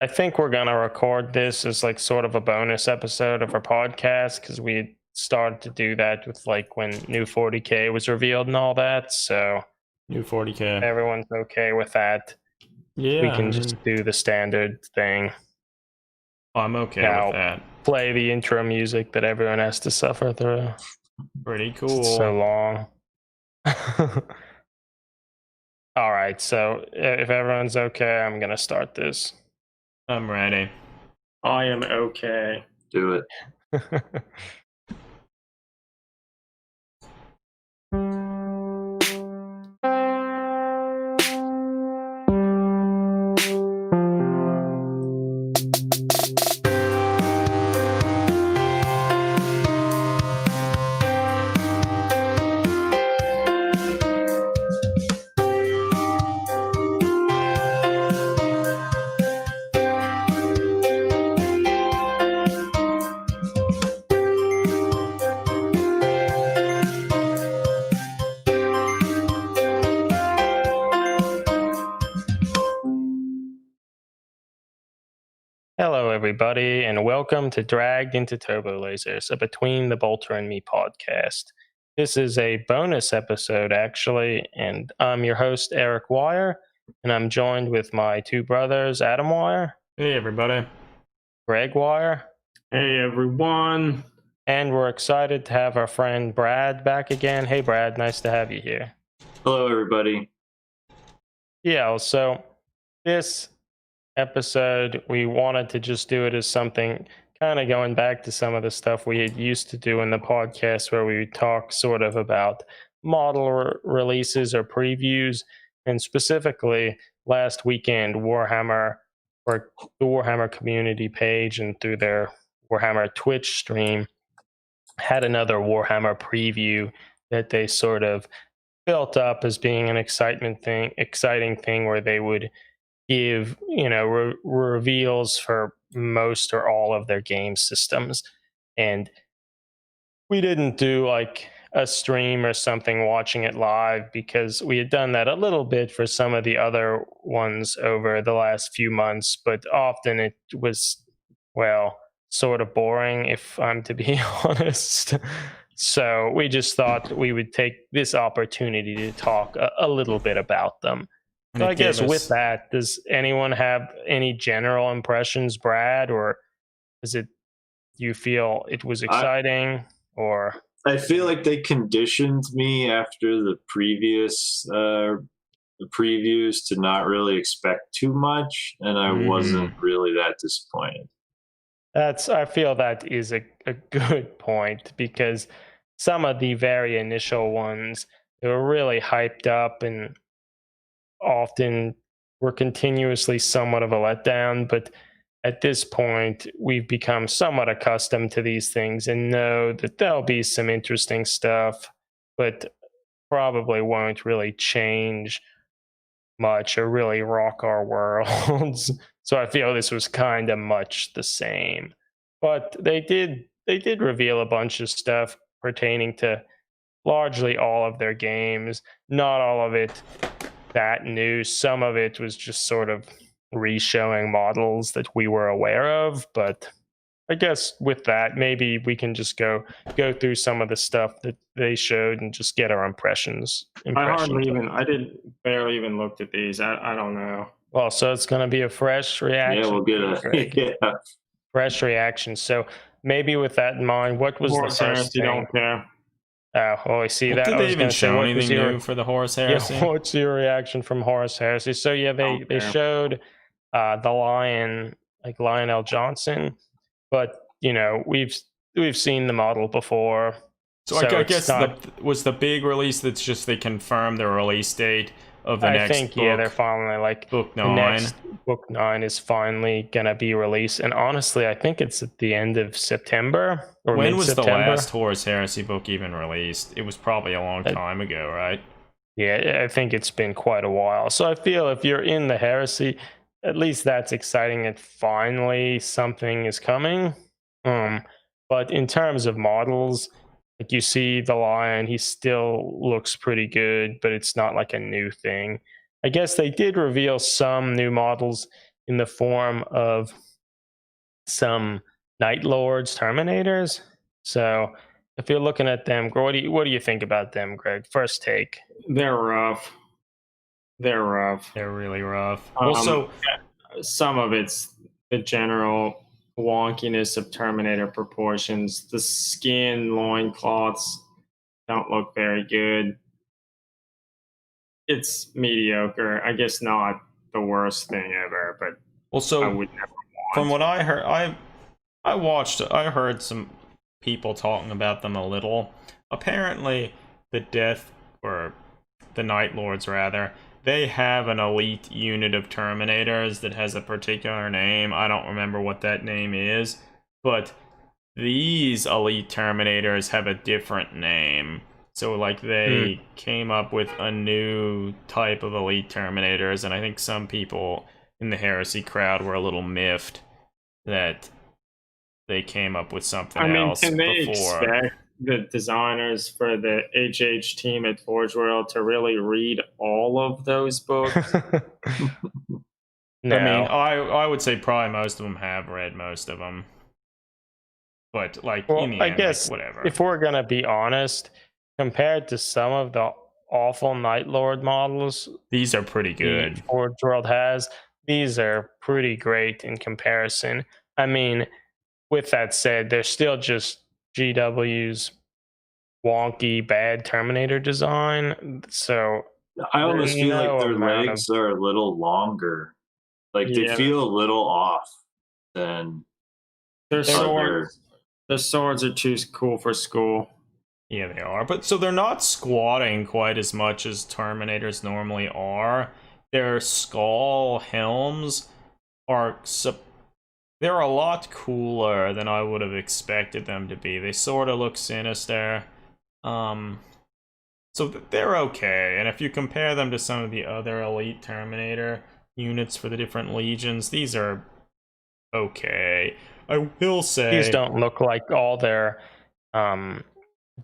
think we're gonna record this as like sort of a bonus episode of our podcast because we started to do that with like when New 40K was revealed and all that. So New 40K. everyone's okay with that. Yeah. We can just do the standard thing. I'm okay with that. Play the intro music that everyone has to suffer through. Pretty cool. It's so long. All right, so if everyone's okay, I'm gonna start this. I'm ready. I am okay. Do it. Hello, everybody, and welcome to Dragged into Turbolasers, a Between the Bolter and Me podcast. This is a bonus episode, actually, and I'm your host, Eric Wire, and I'm joined with my 2 brothers, Adam Wire. Hey, everybody. Greg Wire. Hey, everyone. And we're excited to have our friend Brad back again. Hey, Brad, nice to have you here. Hello, everybody. Yeah, so this episode, we wanted to just do it as something kind of going back to some of the stuff we had used to do in the podcast where we would talk sort of about model releases or previews, and specifically last weekend Warhammer, or the Warhammer Community page and through their Warhammer Twitch stream, had another Warhammer preview that they sort of built up as being an exciting thing where they would give, reveals for most or all of their game systems. And we didn't do like a stream or something watching it live because we had done that a little bit for some of the other ones over the last few months, but often it was, well, sort of boring, if I'm to be honest. So we just thought we would take this opportunity to talk a little bit about them. So I guess with that, does anyone have any general impressions, Brad, or do you feel it was exciting? Or I feel like they conditioned me after the previous the previews to not really expect too much, and I wasn't really that disappointed. I feel that is a good point, because some of the very initial ones, they were really hyped up and often were continuously somewhat of a letdown, but at this point, we've become somewhat accustomed to these things and know that there'll be some interesting stuff, but probably won't really change much or really rock our worlds. So I feel this was kind of much the same. But they did reveal a bunch of stuff pertaining to largely all of their games. Not all of it that new. Some of it was just sort of re-showing models that we were aware of, but I guess with that, maybe we can just go through some of the stuff that they showed and just get our impressions. I barely even looked at these. I don't know. Well, so it's going to be a fresh reaction. Yeah, we'll get a fresh reaction. So maybe with that in mind, what was Horus the first Heresy, thing? Don't care. Oh, I see that. Did they even show anything new for the Horus Heresy? Yeah, what's your reaction from Horus Heresy? So yeah, they showed the Lion, like Lionel Johnson, but you know we've seen the model before. So I guess was the big release that's just they confirmed the release date of the next book. Yeah, they're finally like book 9. The next book 9 is finally gonna be released, and honestly, I think it's at the end of September or when was the mid-September. last Horus Heresy book even released? It was probably a long time ago, right? Yeah, I think it's been quite a while. So I feel if you're in the Heresy, at least that's exciting that finally something is coming. But in terms of models, like you see the Lion, he still looks pretty good, but it's not like a new thing. I guess they did reveal some new models in the form of some Night Lords Terminators. So if you're looking at them, what do you think about them, Greg? First take. They're rough. They're really rough. Also, some of it's the general wonkiness of Terminator proportions. The skin loincloths don't look very good. It's mediocre. I guess not the worst thing ever, but also, I would never want. From what I heard, I heard some people talking about them a little. Apparently, the Night Lords rather, they have an elite unit of Terminators that has a particular name. I don't remember what that name is, but these elite Terminators have a different name. So like they came up with a new type of elite Terminators, and I think some people in the Heresy crowd were a little miffed that they came up with something else can they before. Expect the designers for the HH team at Forge World to really read all of those books? No. I mean, I would say probably most of them have read most of them. But, like, in the end, guess whatever. If we're going to be honest, compared to some of the awful Night Lord models, these are pretty good. Forge World has, these are pretty great in comparison. I mean, with that said, they're still just GW's wonky, bad Terminator design. So I almost feel like their legs are a little longer. Like they feel a little off than their swords. The swords are too cool for school. Yeah, they are. But so they're not squatting quite as much as Terminators normally are. Their skull helms are they're a lot cooler than I would have expected them to be. They sort of look sinister. So they're okay. And if you compare them to some of the other elite Terminator units for the different legions, these are okay. I will say these don't look like all their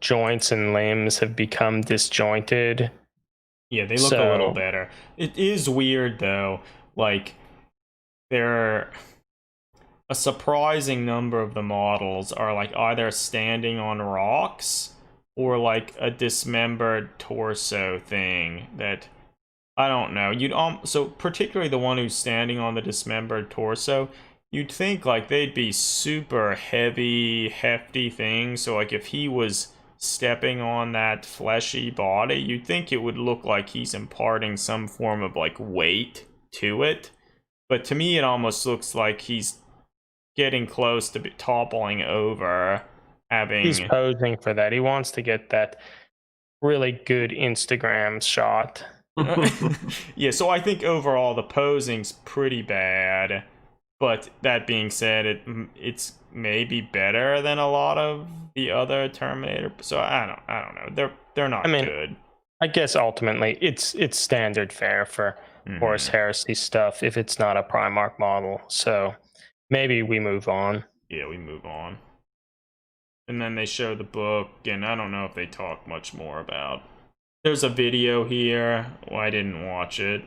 joints and limbs have become disjointed. Yeah, they look a little better. It is weird though. Like they're a surprising number of the models are like either standing on rocks or like a dismembered torso thing that I don't know. So particularly the one who's standing on the dismembered torso, you'd think like they'd be super heavy, hefty things. So like if he was stepping on that fleshy body, you'd think it would look like he's imparting some form of like weight to it. But to me, it almost looks like he's getting close to toppling over. He's posing for that. He wants to get that really good Instagram shot. Yeah, so I think overall the posing's pretty bad. But that being said, it's maybe better than a lot of the other Terminator. So I don't know. They're not good. I guess ultimately it's standard fare for Horus Heresy stuff if it's not a Primarch model. So maybe we move on. Yeah, we move on. And then they show the book, and I don't know if they talk much more about. There's a video here. Well, I didn't watch it.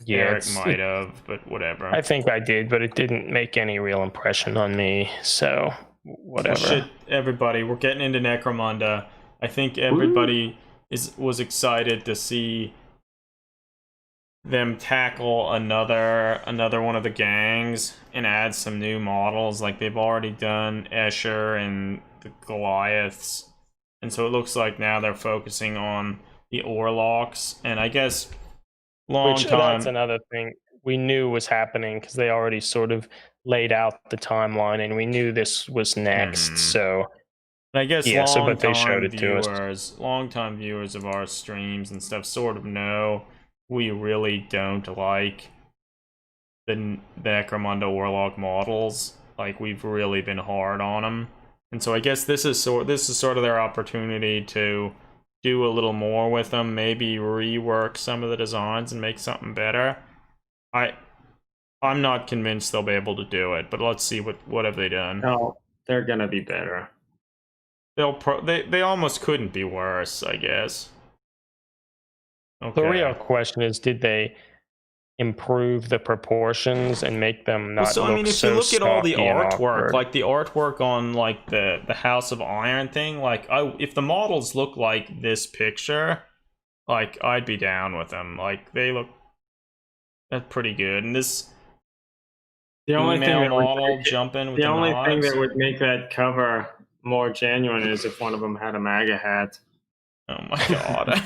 Yeah, Eric might have, but whatever. I think I did, but it didn't make any real impression on me. So whatever. Well, shit, everybody, we're getting into Necromunda. I think everybody was excited to see them tackle another one of the gangs and add some new models. Like they've already done Escher and the Goliaths, and so it looks like now they're focusing on the Orlocks. And I guess that's another thing we knew was happening because they already sort of laid out the timeline, and we knew this was next. So I guess but they showed it to us. Longtime viewers of our streams and stuff sort of know we really don't like the Necromunda Orlock models. Like we've really been hard on them, and so I guess this is sort of their opportunity to do a little more with them. Maybe rework some of the designs and make something better. I'm not convinced they'll be able to do it, but let's see what have they done. No, they're gonna be better. They almost couldn't be worse, I guess. Okay. The real question is, did they improve the proportions and make them not so, look I mean, if so you look at all the artwork, awkward? like the artwork on like the House of Iron thing, like if the models look like this picture, like I'd be down with them. Like that's pretty good. And this the only thing that model jumping with the only thing that would make that cover more genuine is if one of them had a MAGA hat. Oh my god.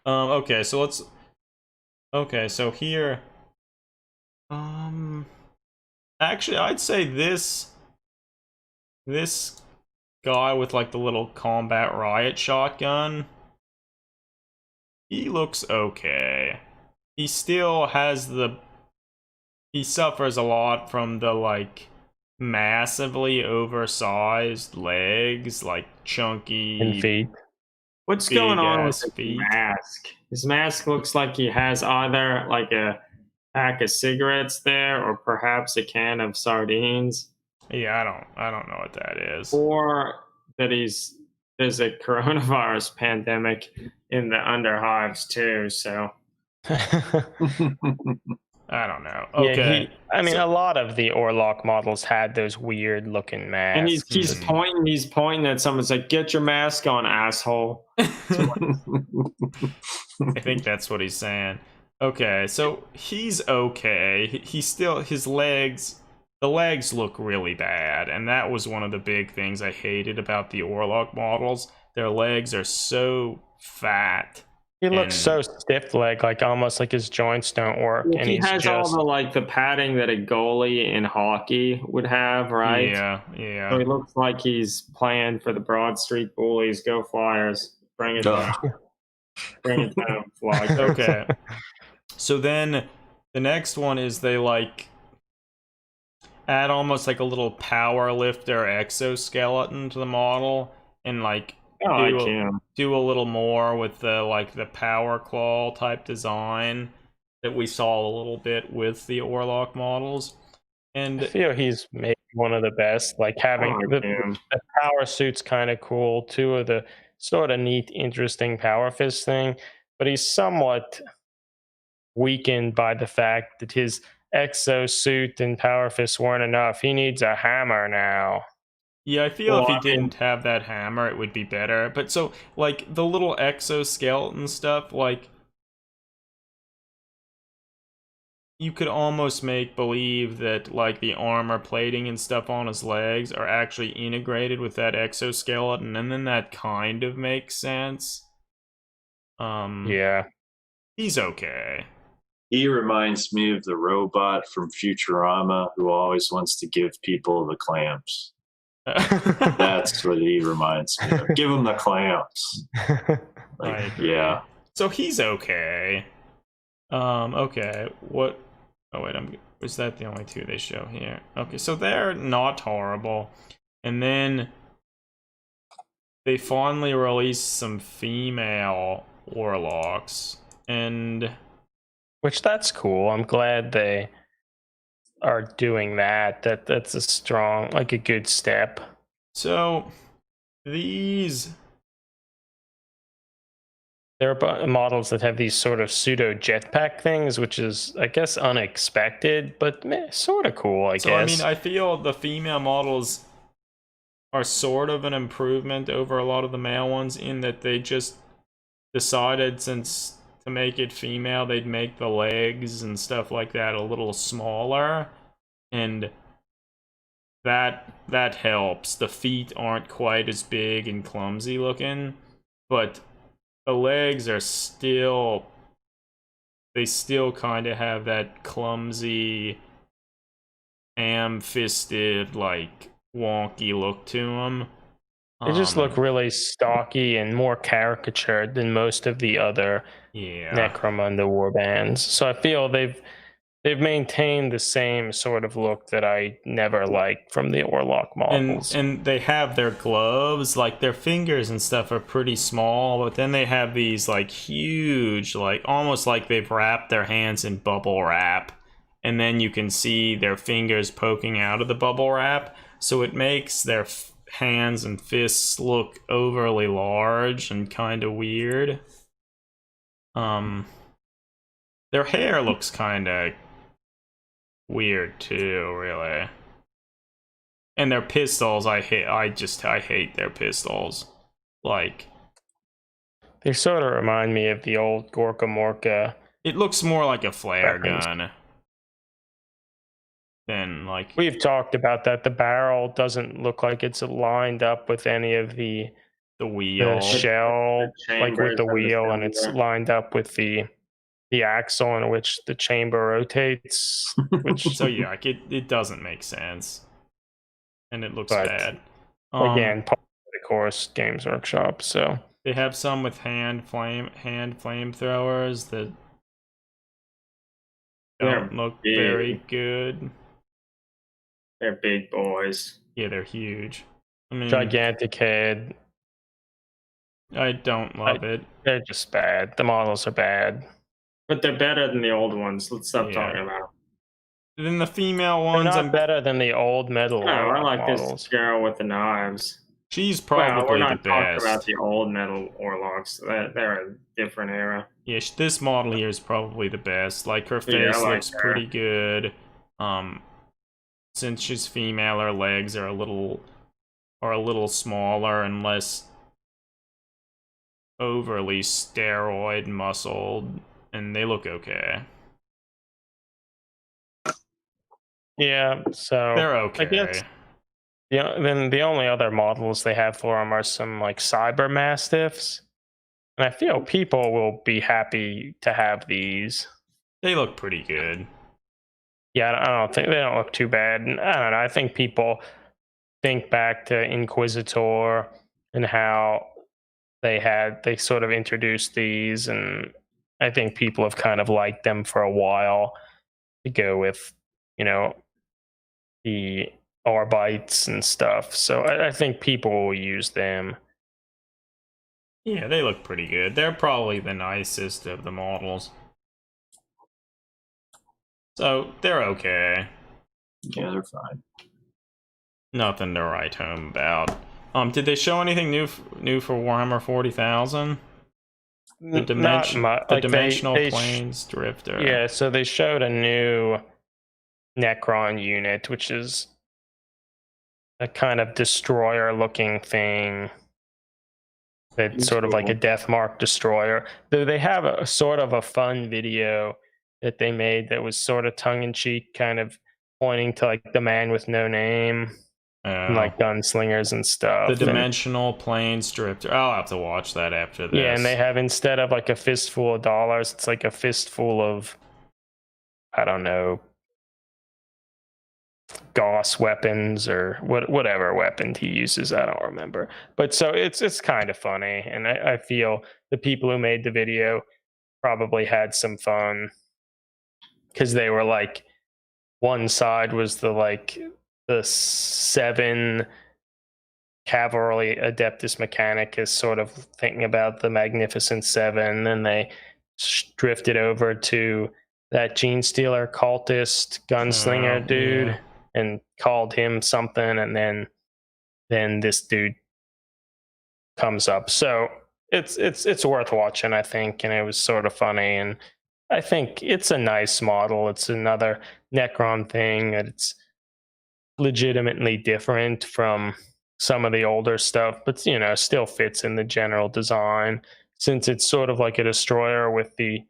Okay, so let's. Okay, so here. Actually, I'd say this guy with like the little combat riot shotgun. He looks okay. He still has he suffers a lot from the like massively oversized legs, like chunky and feet. What's going on with his mask? His mask looks like he has either like a pack of cigarettes there, or perhaps a can of sardines. Yeah, I don't know what that is. Or that there's a coronavirus pandemic in the underhives too. So I don't know. Okay, a lot of the Orlock models had those weird looking masks. And he's pointing at someone. It's like, get your mask on, asshole. I think that's what he's saying. Okay, so he's okay. He's still, the legs look really bad, and that was one of the big things I hated about the Orlock models. Their legs are so fat. He looks so stiff-legged, like almost like his joints don't work. Well, and he has all the padding that a goalie in hockey would have, right? Yeah. So he looks like he's playing for the Broad Street Bullies. Go Flyers! Bring it down. Bring it down, Flyers. Okay. So then the next one is they add almost like a little power lifter exoskeleton to the model, and do a little more with the power claw type design that we saw a little bit with the Orlock models. And I feel he's maybe one of the best. Like having the power suit's kind of cool. Two of the sort of neat, interesting power fist thing, but he's somewhat weakened by the fact that his exosuit and power fist weren't enough. He needs a hammer now. Yeah, I feel if he didn't have that hammer, it would be better. But so, the little exoskeleton stuff, you could almost make believe that, the armor plating and stuff on his legs are actually integrated with that exoskeleton, and then that kind of makes sense. Yeah. He's okay. He reminds me of the robot from Futurama who always wants to give people the clamps. That's what he reminds me of. Give him the clamps. Yeah. So he's okay. Okay. What? Oh wait, is that the only two they show here? Okay, so they're not horrible. And then they finally released some female Orlocks, and that's cool. I'm glad they are doing that. That's a strong, like a good step. So these, there are models that have these sort of pseudo jetpack things, which is, I guess, unexpected, but sort of cool, I guess. I mean, I feel the female models are sort of an improvement over a lot of the male ones in that they just decided, since to make it female, they'd make the legs and stuff like that a little smaller, and that helps. The feet aren't quite as big and clumsy looking, but the legs are still, they still kind of have that clumsy, ham-fisted, like wonky look to them. They just look really stocky and more caricatured than most of the other Necromunda warbands. So I feel they've maintained the same sort of look that I never liked from the Orlock models. And they have their gloves, like their fingers and stuff are pretty small, but then they have these like huge, like almost like they've wrapped their hands in bubble wrap, and then you can see their fingers poking out of the bubble wrap, so it makes their hands and fists look overly large and kind of weird. Their hair looks kind of weird too, really. And their pistols, I hate their pistols. Like, they sort of remind me of the old Gorka Morka. It looks more like a flare gun than like. We've talked about that. The barrel doesn't look like it's lined up with any of the wheel, the shell, like with the wheel, and it's lined up with the axle in which the chamber rotates. Which so yeah, like it doesn't make sense, and it looks bad. Again, part of the course, Games Workshop. So they have some with hand flamethrowers that don't look very good. They're big boys. Yeah, they're huge. I mean, gigantic head. I don't love it. They're just bad. The models are bad. But they're better than the old ones. Let's stop talking about them. Then the female ones, they're not better than the old metal. No, I like models. This girl with the knives. She's probably we're the not best. Talking about the old metal Orlocks. They're a different era. Yeah, this model here is probably the best. Like, her face looks pretty good. Since she's female, her legs are a little smaller and less overly steroid muscled, and they look okay. Yeah, so they're okay. I guess, then the only other models they have for them are some like cyber mastiffs, and I feel people will be happy to have these. They look pretty good. Yeah, I don't think they don't look too bad. And I don't know. I think people think back to Inquisitor and how they sort of introduced these, and I think people have kind of liked them for a while to go with, the Arbites and stuff. So I think people will use them. Yeah, they look pretty good. They're probably the nicest of the models. So they're okay. Yeah, they're fine. Nothing to write home about. Did they show anything new for Warhammer 40,000? The dimensional planes drifter. Yeah, so they showed a new Necron unit, which is a kind of destroyer-looking thing. That's sort of like a Deathmark destroyer. They have a sort of a fun video that they made that was sort of tongue-in-cheek, kind of pointing to like the man with no name, and like gunslingers and stuff. The dimensional planes drifter. I'll have to watch that after this. Yeah, and they have, instead of like a fistful of dollars, it's like a fistful of, I don't know, Gauss weapons or whatever weapon he uses. I don't remember. But so it's kind of funny, and I feel the people who made the video probably had some fun because they were like, one side was the 7 cavalry adeptus mechanicus, sort of thinking about the Magnificent Seven. Then they drifted over to that Gene Stealer cultist gunslinger dude and called him something, and then this dude comes up. So it's worth watching, I think, and it was sort of funny, and I think it's a nice model. It's another Necron thing. It's legitimately different from some of the older stuff, but still fits in the general design, since it's sort of like a destroyer with the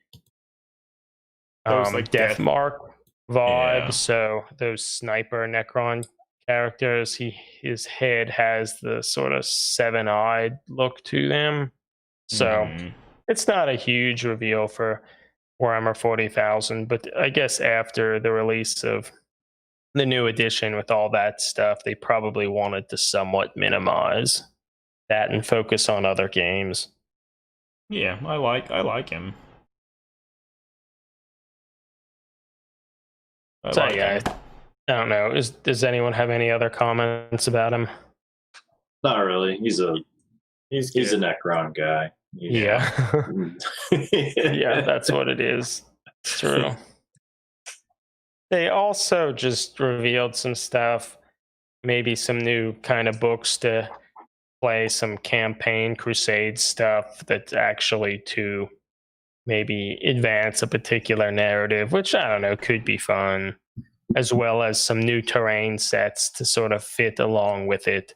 death mark vibe. Yeah. So those sniper Necron characters, his head has the sort of 7-eyed look to them. So it's not a huge reveal for Warhammer 40,000, but I guess after the release of the new edition with all that stuff, they probably wanted to somewhat minimize that and focus on other games. Yeah, I like him. I don't know. Does anyone have any other comments about him? Not really. He's a Necron guy. Yeah. Yeah, that's what it is. It's true. They also just revealed some stuff, maybe some new kind of books to play, some campaign crusade stuff that's actually to maybe advance a particular narrative, which I don't know, could be fun, as well as some new terrain sets to sort of fit along with it.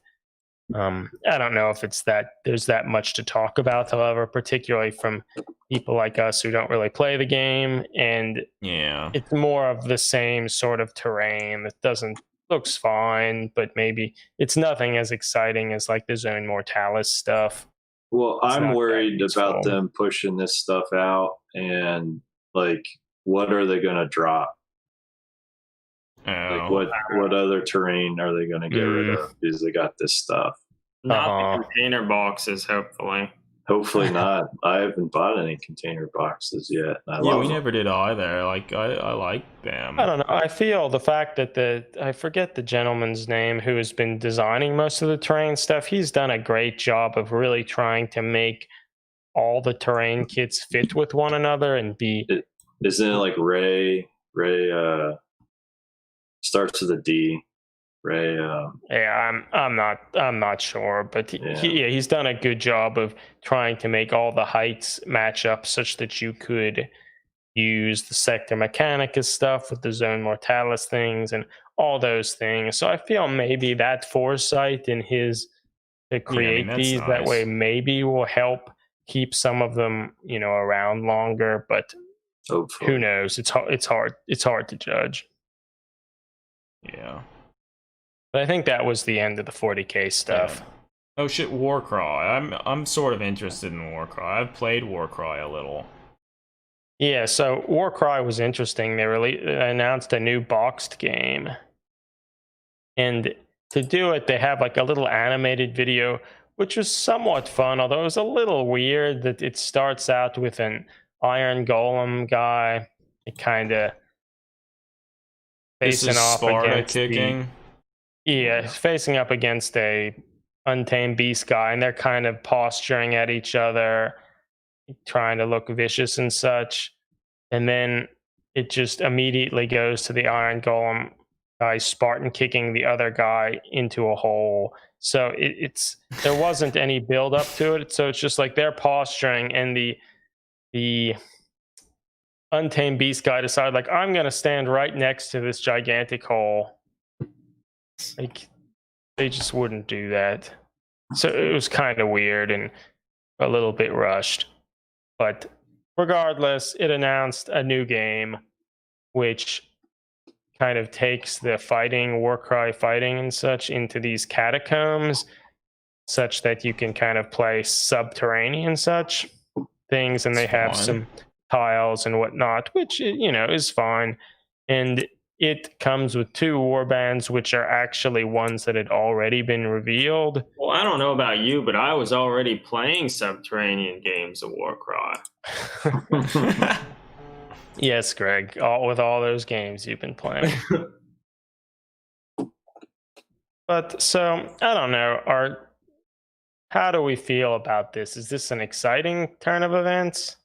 I don't know if there's that much to talk about, however, particularly from people like us who don't really play the game, and it's more of the same sort of terrain that looks fine, but maybe it's nothing as exciting as like the Zone Mortalis stuff. Well, I'm worried about them pushing this stuff out, and like, what are they going to drop? Like, what other terrain are they going to get rid of? Because they got this stuff. Not the container boxes, hopefully. Hopefully not. I haven't bought any container boxes yet. We never did either. Like, I like them. I don't know. I feel the fact that I forget the gentleman's name who has been designing most of the terrain stuff. He's done a great job of really trying to make all the terrain kits fit with one another and be. Isn't it like Ray? Starts with a D. Ray. Yeah, I'm not sure, but he's done a good job of trying to make all the heights match up such that you could use the Sector Mechanicus stuff with the Zone Mortalis things and all those things. So I feel maybe that foresight in his to create these that way maybe will help keep some of them, around longer. But who knows? It's hard to judge. Yeah. But I think that was the end of the 40k stuff. Yeah. Oh shit, Warcry. I'm sort of interested in Warcry. I've played Warcry a little. Yeah, so Warcry was interesting. They announced a new boxed game. And to do it, they have like a little animated video, which was somewhat fun, although it was a little weird that it starts out with an Iron Golem guy. It kind of facing off against kicking. Facing up against a Untamed Beast guy, and they're kind of posturing at each other, trying to look vicious and such. And then it just immediately goes to the Iron Golem guy Spartan kicking the other guy into a hole. So there wasn't any build up to it. So it's just like they're posturing, and the Untamed Beast guy decided, like, I'm going to stand right next to this gigantic hole. Like, they just wouldn't do that. So it was kind of weird and a little bit rushed. But regardless, it announced a new game, which kind of takes the Warcry fighting and such into these catacombs, such that you can kind of play subterranean such things, and they have some tiles and whatnot, which, is fine. And it comes with 2 warbands, which are actually ones that had already been revealed. Well, I don't know about you, but I was already playing Subterranean games of Warcry. Yes, Greg. With all those games you've been playing. But so I don't know. How do we feel about this? Is this an exciting turn of events?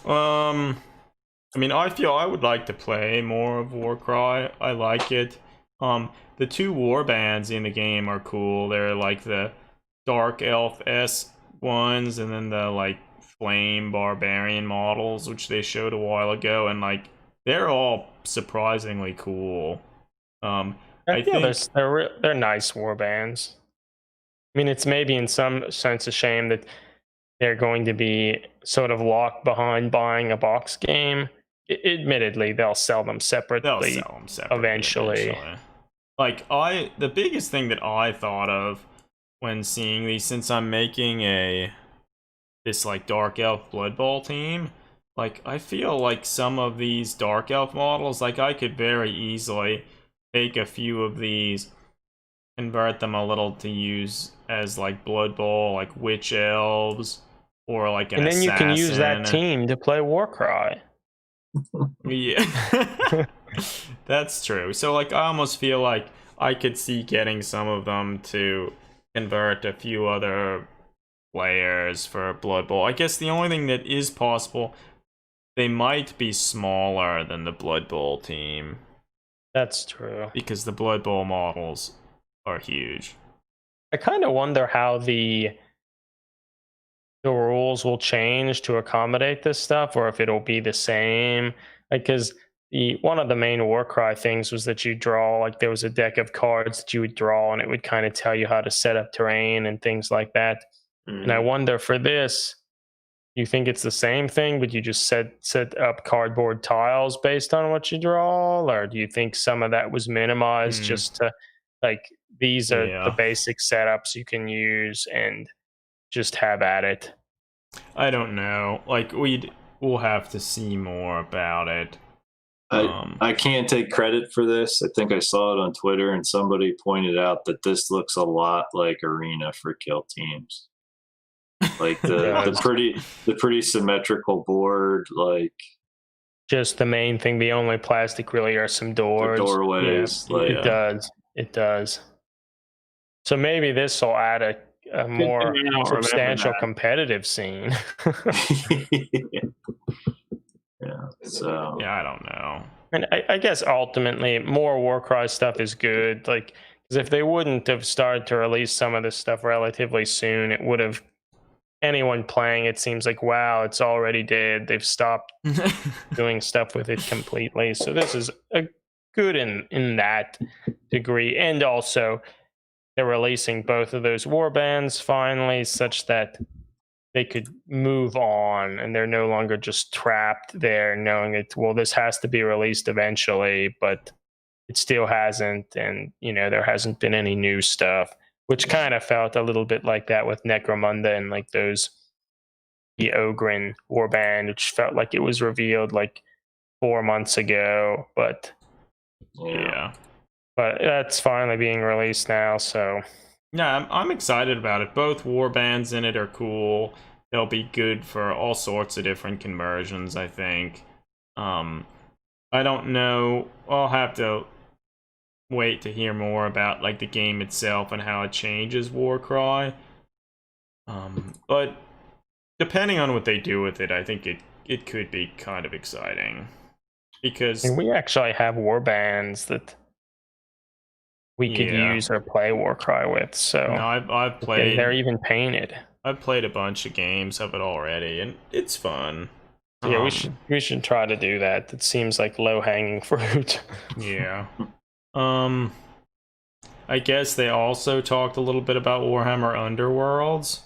I mean, I feel I would like to play more of Warcry. I like it. The 2 warbands in the game are cool. They're like the Dark Elf-esque ones, and then the like Flame Barbarian models, which they showed a while ago, and like they're all surprisingly cool. I think they're nice warbands. I mean, it's maybe in some sense a shame that they're going to be sort of locked behind buying a box game. Admittedly, they'll sell them separately. Eventually. Like the biggest thing that I thought of when seeing these, since I'm making this like Dark Elf Blood Bowl team, like I feel like some of these Dark Elf models, like I could very easily take a few of these, convert them a little to use as like Blood Bowl, like Witch Elves, or like an assassin. And then you can use that team to play Warcry. Yeah. That's true. So like I almost feel like I could see getting some of them to convert a few other players for Blood Bowl. I guess the only thing that is possible, they might be smaller than the Blood Bowl team. That's true. Because the Blood Bowl models are huge. I kind of wonder how the rules will change to accommodate this stuff, or if it'll be the same. Because one of the main Warcry things was that you draw, like there was a deck of cards that you would draw, and it would kind of tell you how to set up terrain and things like that. And I wonder for this, you think it's the same thing, but you just set up cardboard tiles based on what you draw, or do you think some of that was minimized just to like these are the basic setups you can use and just have at it? I don't know. Like we'll have to see more about it. I can't take credit for this. I think I saw it on Twitter, and somebody pointed out that this looks a lot like Arena for kill teams. Like the pretty symmetrical board, like just the main thing. The only plastic really are some doors, doorways. Yeah, like, it does. So maybe this will add a more substantial competitive scene. So I don't know. And I guess ultimately more Warcry stuff is good. Like, because if they wouldn't have started to release some of this stuff relatively soon, it would have. Anyone playing it seems like, wow, it's already dead. They've stopped doing stuff with it completely. So this is a good in that degree. And also, they're releasing both of those warbands finally, such that they could move on, and they're no longer just trapped there, knowing that, well, this has to be released eventually, but it still hasn't, and there hasn't been any new stuff. Which kind of felt a little bit like that with Necromunda and like the Ogren warband, which felt like it was revealed like 4 months ago, but that's finally being released now. So yeah, I'm excited about it. Both warbands in it are cool. They'll be good for all sorts of different conversions, I think. I don't know. I'll have to wait to hear more about like the game itself and how it changes Warcry. But depending on what they do with it, I think it could be kind of exciting. Because we actually have warbands that we could use or play Warcry with. So no, I've played. They're even painted. I've played a bunch of games of it already, and it's fun. Yeah, we should try to do that. It seems like low-hanging fruit. Yeah. I guess they also talked a little bit about Warhammer Underworlds.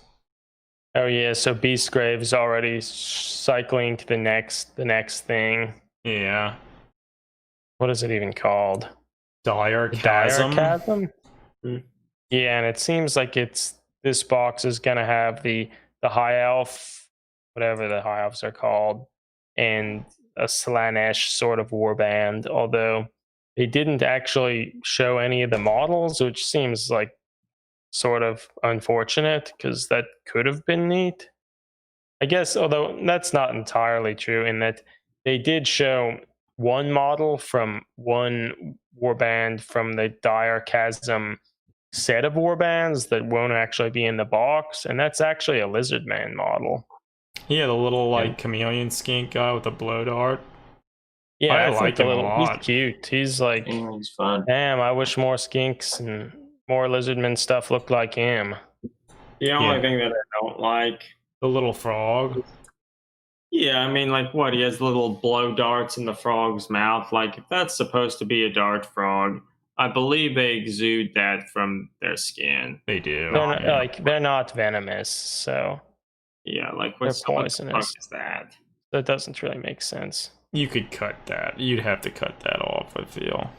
Oh yeah, so Beastgrave's already cycling to the next thing. Yeah. What is it even called? Direchasm. Direchasm? Yeah, and it seems like this box is gonna have the High Elf, whatever the High Elves are called, and a Slaanesh sort of warband, although they didn't actually show any of the models, which seems like sort of unfortunate because that could have been neat. I guess, although that's not entirely true, in that they did show one model from one warband from the Direchasm set of warbands that won't actually be in the box, and that's actually a Lizardman model. Yeah, the little like chameleon skink guy with the blow dart. Yeah, I like him a lot. He's cute. He's like, He's fun. damn, I wish more skinks and more Lizardman stuff looked like him. The only thing that I don't like, the little frog. Yeah, I mean, like, what? He has little blow darts in the frog's mouth. Like, if that's supposed to be a dart frog, I believe they exude that from their skin. They do. They're not venomous, so yeah, like what's poisonous? Is that? That doesn't really make sense. You could cut that. You'd have to cut that off, I feel.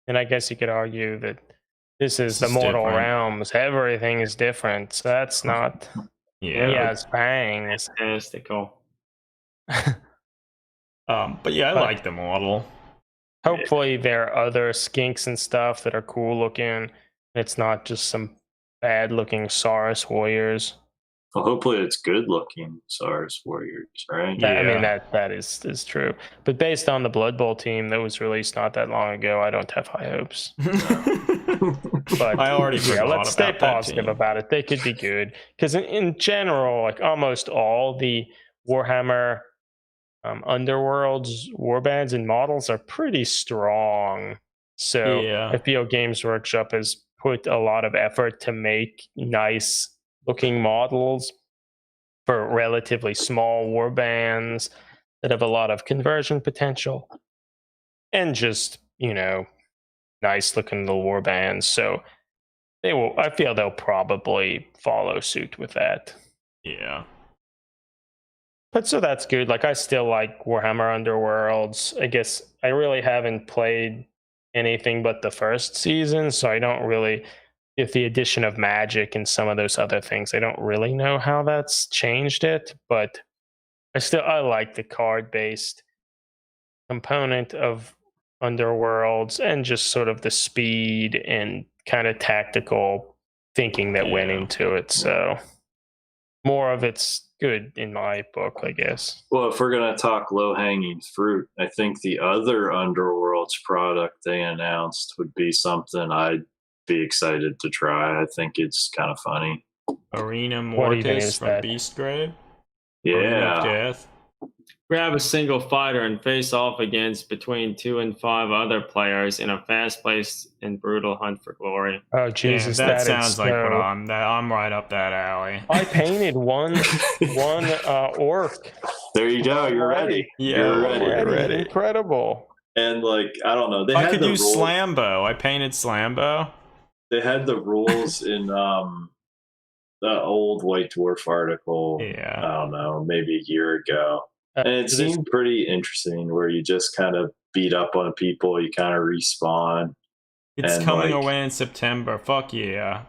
And I guess you could argue that this is the Mortal Realms. Everything is different. So that's not. Yeah. He has fangs. Mystical. But yeah, I like the model. Hopefully there are other skinks and stuff that are cool looking. It's not just some bad looking Saurus warriors. Well, hopefully it's good looking Saurus warriors, right? I mean that is true. But based on the Blood Bowl team that was released not that long ago, I don't have high hopes. But I already let's stay positive about it. They could be good because in general, like almost all the Warhammer Underworlds warbands and models are pretty strong. So FBO Games Workshop has put a lot of effort to make nice looking models for relatively small warbands that have a lot of conversion potential and just, nice looking little warbands. So I feel they'll probably follow suit with that. Yeah. But so that's good. Like, I still like Warhammer Underworlds. I guess I really haven't played anything but the first season, so I don't really, with the addition of magic and some of those other things, I don't really know how that's changed it. But I like the card-based component of Underworlds and just sort of the speed and kind of tactical thinking that went into it. So more of it's good in my book, I guess. Well, if we're going to talk low-hanging fruit, I think the other Underworlds product they announced would be something I'd be excited to try. I think it's kind of funny. Arena Mortis from Beastgrave? Yeah. Arena of Death. Grab a single fighter and face off against between 2 and 5 other players in a fast-paced and brutal hunt for glory. Oh Jesus, that sounds like what I'm right up that alley. I painted one orc. There you go. You're ready. Yeah, you're ready. Incredible. And like, I don't know. I could use Slambo. I painted Slambo. They had the rules in the old White Dwarf article. Yeah. I don't know, maybe a year ago. And it seemed pretty interesting where you just kind of beat up on people, you kind of respawn. It's coming away in September. Fuck yeah.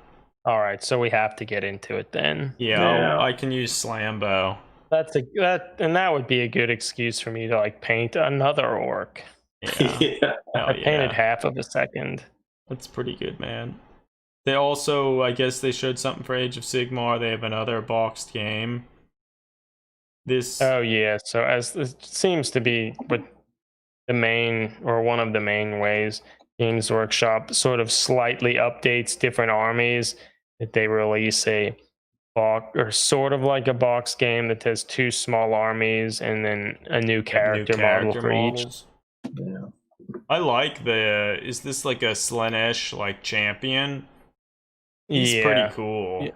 All right, so we have to get into it then. Yeah. I can use Slambo. That would be a good excuse for me to like paint another orc. Yeah. I painted half of a second. That's pretty good, man. They also, I guess they showed something for Age of Sigmar. They have another boxed game. Oh yeah, so as it seems to be what the main or one of the main ways Games Workshop sort of slightly updates different armies, that they release a box or sort of like a box game that has 2 small armies and then a new character model for each. Yeah. I like is this like a Slaanesh like champion? He's pretty cool. Yeah.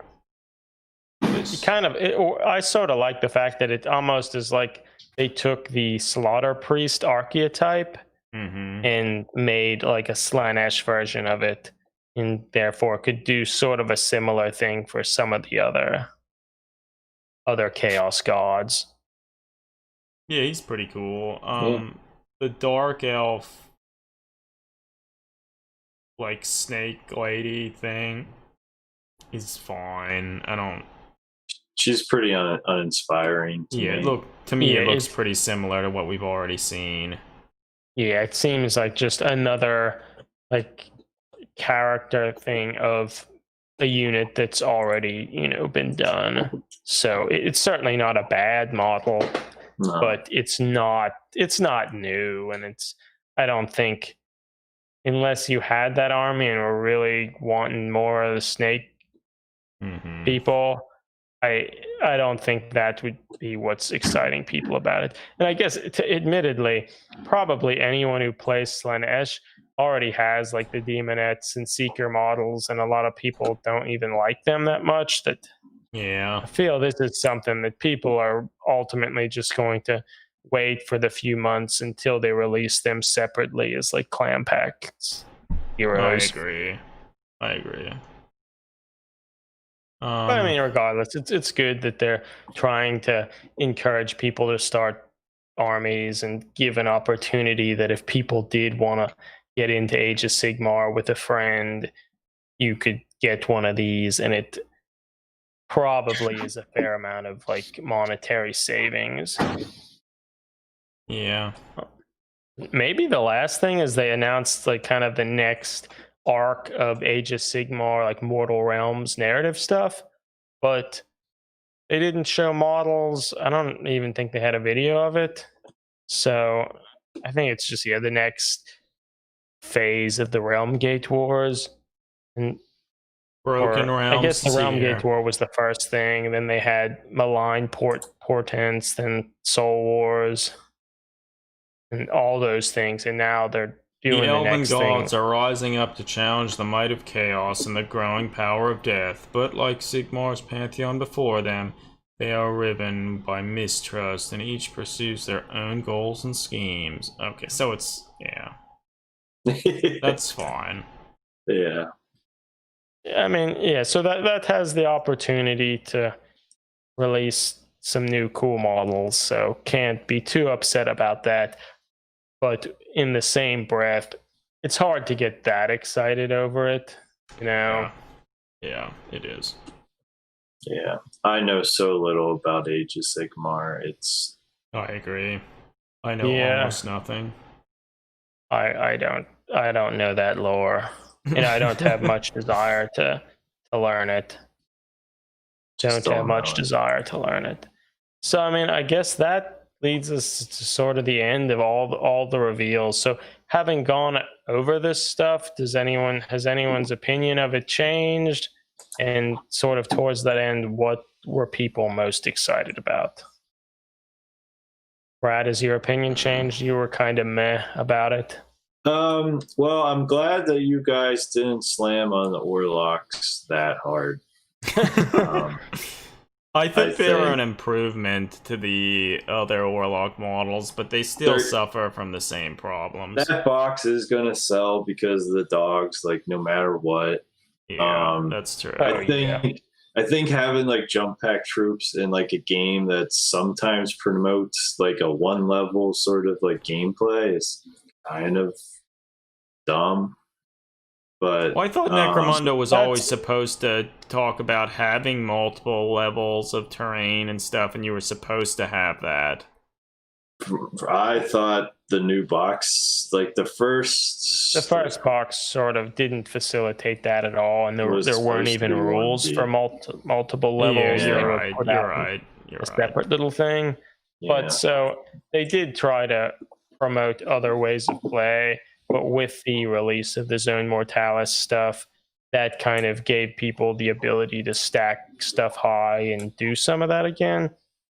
I sort of like the fact that it almost is like they took the Slaughter Priest archetype and made like a Slaanesh version of it, and therefore could do sort of a similar thing for some of the other Chaos gods. Yeah, he's pretty cool. The Dark Elf like snake lady thing is fine. She's pretty uninspiring to me. Look, to me it looks pretty similar to what we've already seen. Yeah, it seems like just another like character thing of a unit that's already, been done. So it's certainly not a bad model, No. but it's not new, and I don't think, unless you had that army and were really wanting more of the snake people, I don't think that would be what's exciting people about it. And I guess, admittedly, probably anyone who plays Slaanesh already has like the Demonettes and Seeker models, and a lot of people don't even like them that much. That I feel this is something that people are ultimately just going to wait for the few months until they release them separately as like clan packs heroes. I agree. But I mean, regardless, it's good that they're trying to encourage people to start armies and give an opportunity that if people did want to get into Age of Sigmar with a friend, you could get one of these, and it probably is a fair amount of like monetary savings. Yeah. Maybe the last thing is they announced like kind of the next arc of Age of Sigmar, like Mortal Realms narrative stuff, but they didn't show models. I don't even think they had a video of it. So I think it's just the next phase of the Realm Gate Wars. And Broken Realms. I guess the Realm Gate War was the first thing. And then they had Malign Portents, then Soul Wars, and all those things. And now they're doing the Elven next gods thing. are rising up to challenge the might of chaos and the growing power of death, but like Sigmar's pantheon before them, they are riven by mistrust, and each pursues their own goals and schemes. Okay, so it's that's fine. Yeah. I mean, yeah, so that has the opportunity to release some new cool models, so can't be too upset about that. But in the same breath, it's hard to get that excited over it, Yeah, it is. Yeah, I know so little about Age of Sigmar. I agree. I know almost nothing. I don't know that lore. I don't have much desire to learn it. Desire to learn it. So I mean, I guess that leads us to sort of the end of all the reveals. So having gone over this stuff, has anyone's opinion of it changed? And sort of towards that end, what were people most excited about? Brad, has your opinion changed? You were kind of meh about it. Well, I'm glad that you guys didn't slam on the Orlocks that hard. I think they're an improvement to the other Orlock models, but they still suffer from the same problems. That box is gonna sell because of the dogs, like no matter what. Yeah, that's true. I think having like jump pack troops in like a game that sometimes promotes like a one level sort of like gameplay is kind of dumb. But I thought Necromunda was always supposed to talk about having multiple levels of terrain and stuff, and you were supposed to have that. I thought the new box, like the first box, sort of didn't facilitate that at all, and there weren't even rules for multiple levels. Yeah, you're right. You're a separate little thing. Yeah. But so they did try to promote other ways of play. But with the release of the Zone Mortalis stuff, that kind of gave people the ability to stack stuff high and do some of that again.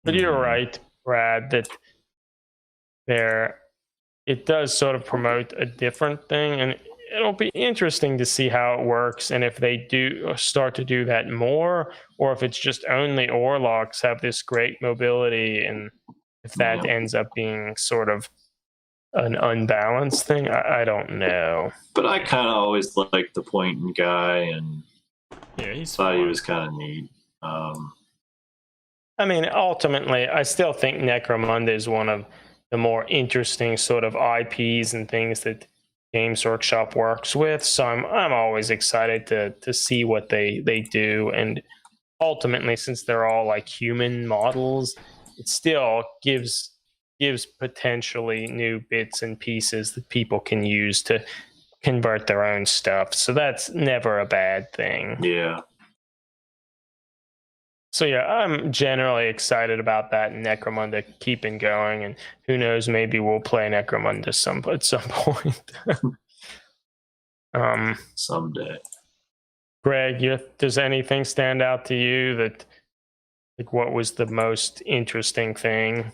But you're right, Brad, that it does sort of promote a different thing, and it'll be interesting to see how it works, and if they do start to do that more, or if it's just only Orlocks have this great mobility, and if that ends up being sort of an unbalanced thing. I don't know. But I kind of always liked the pointing guy, and he's thought he was kind of neat. I mean, ultimately, I still think Necromunda is one of the more interesting sort of IPs and things that Games Workshop works with. So I'm always excited to see what they do. And ultimately, since they're all like human models, it still gives gives potentially new bits and pieces that people can use to convert their own stuff. So that's never a bad thing. Yeah. So yeah, I'm generally excited about that Necromunda keeping going, and who knows, maybe we'll play Necromunda at some point. Someday. Greg, does anything stand out to you that, like, what was the most interesting thing?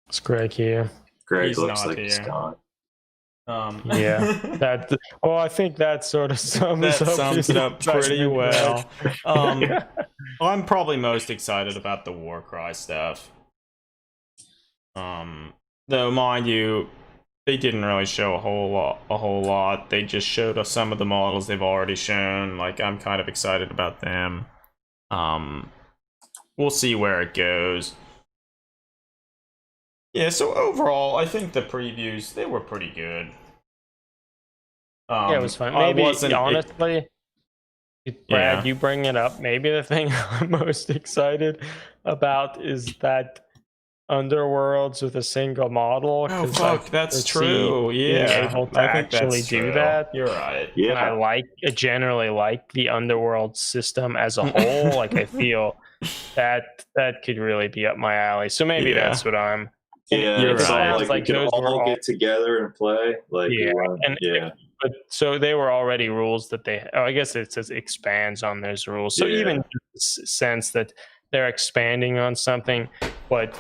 Is Greg here? Greg He's looks not like he's here. gone. Yeah, I think that sort of sums it up pretty well. Yeah. I'm probably most excited about the Warcry stuff. Though, mind you, they didn't really show a whole lot. They just showed us some of the models they've already shown. Like, I'm kind of excited about them. We'll see where it goes. Yeah, so overall, I think the previews, they were pretty good. Yeah, it was fun. Maybe, honestly, Brad, you bring it up. Maybe the thing I'm most excited about is that Underworlds with a single model. Oh, fuck, that's true. Yeah, able to actually do that. You're right. Yeah, and I generally like the Underworld system as a whole. Like, I feel that could really be up my alley. So maybe that's what I'm. Yeah, you're right. Like we can all get together and play. Like, But so they were already rules that I guess it says expands on those rules. So even sense that they're expanding on something, but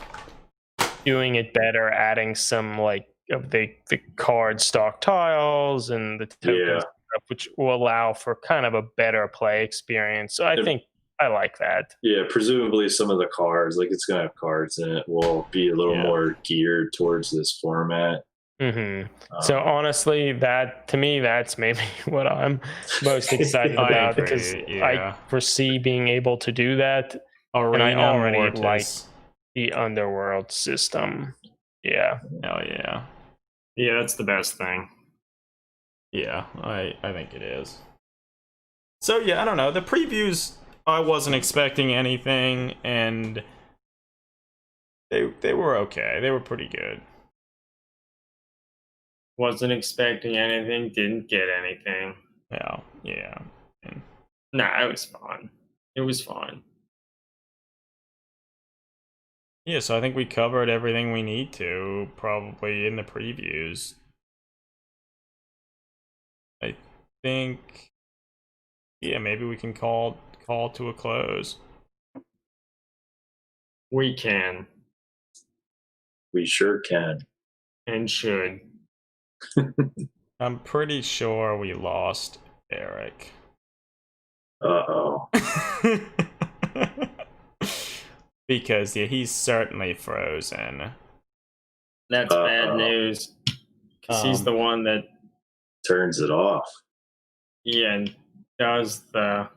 doing it better, adding some like of the card stock tiles and the tokens stuff, which will allow for kind of a better play experience. So I think I like that. Yeah, presumably some of the cards, like it's gonna have cards in it, will be a little more geared towards this format. Mm-hmm. So honestly, to me, that's maybe what I'm most excited about, because I foresee being able to do that. And I already like the Underworld system. Yeah. Oh yeah. Yeah, that's the best thing. Yeah, I think it is. So yeah, I don't know. The previews, I wasn't expecting anything, and they were okay. They were pretty good. Wasn't expecting anything, didn't get anything. Yeah. Nah, it was fun. It was fun. Yeah, so I think we covered everything we need to, probably, in the previews. I think, maybe we can call to a close. We can. We sure can. And should. I'm pretty sure we lost Eric. Uh-oh. Because he's certainly frozen. That's bad news. Because he's the one that turns it off. Yeah, and does the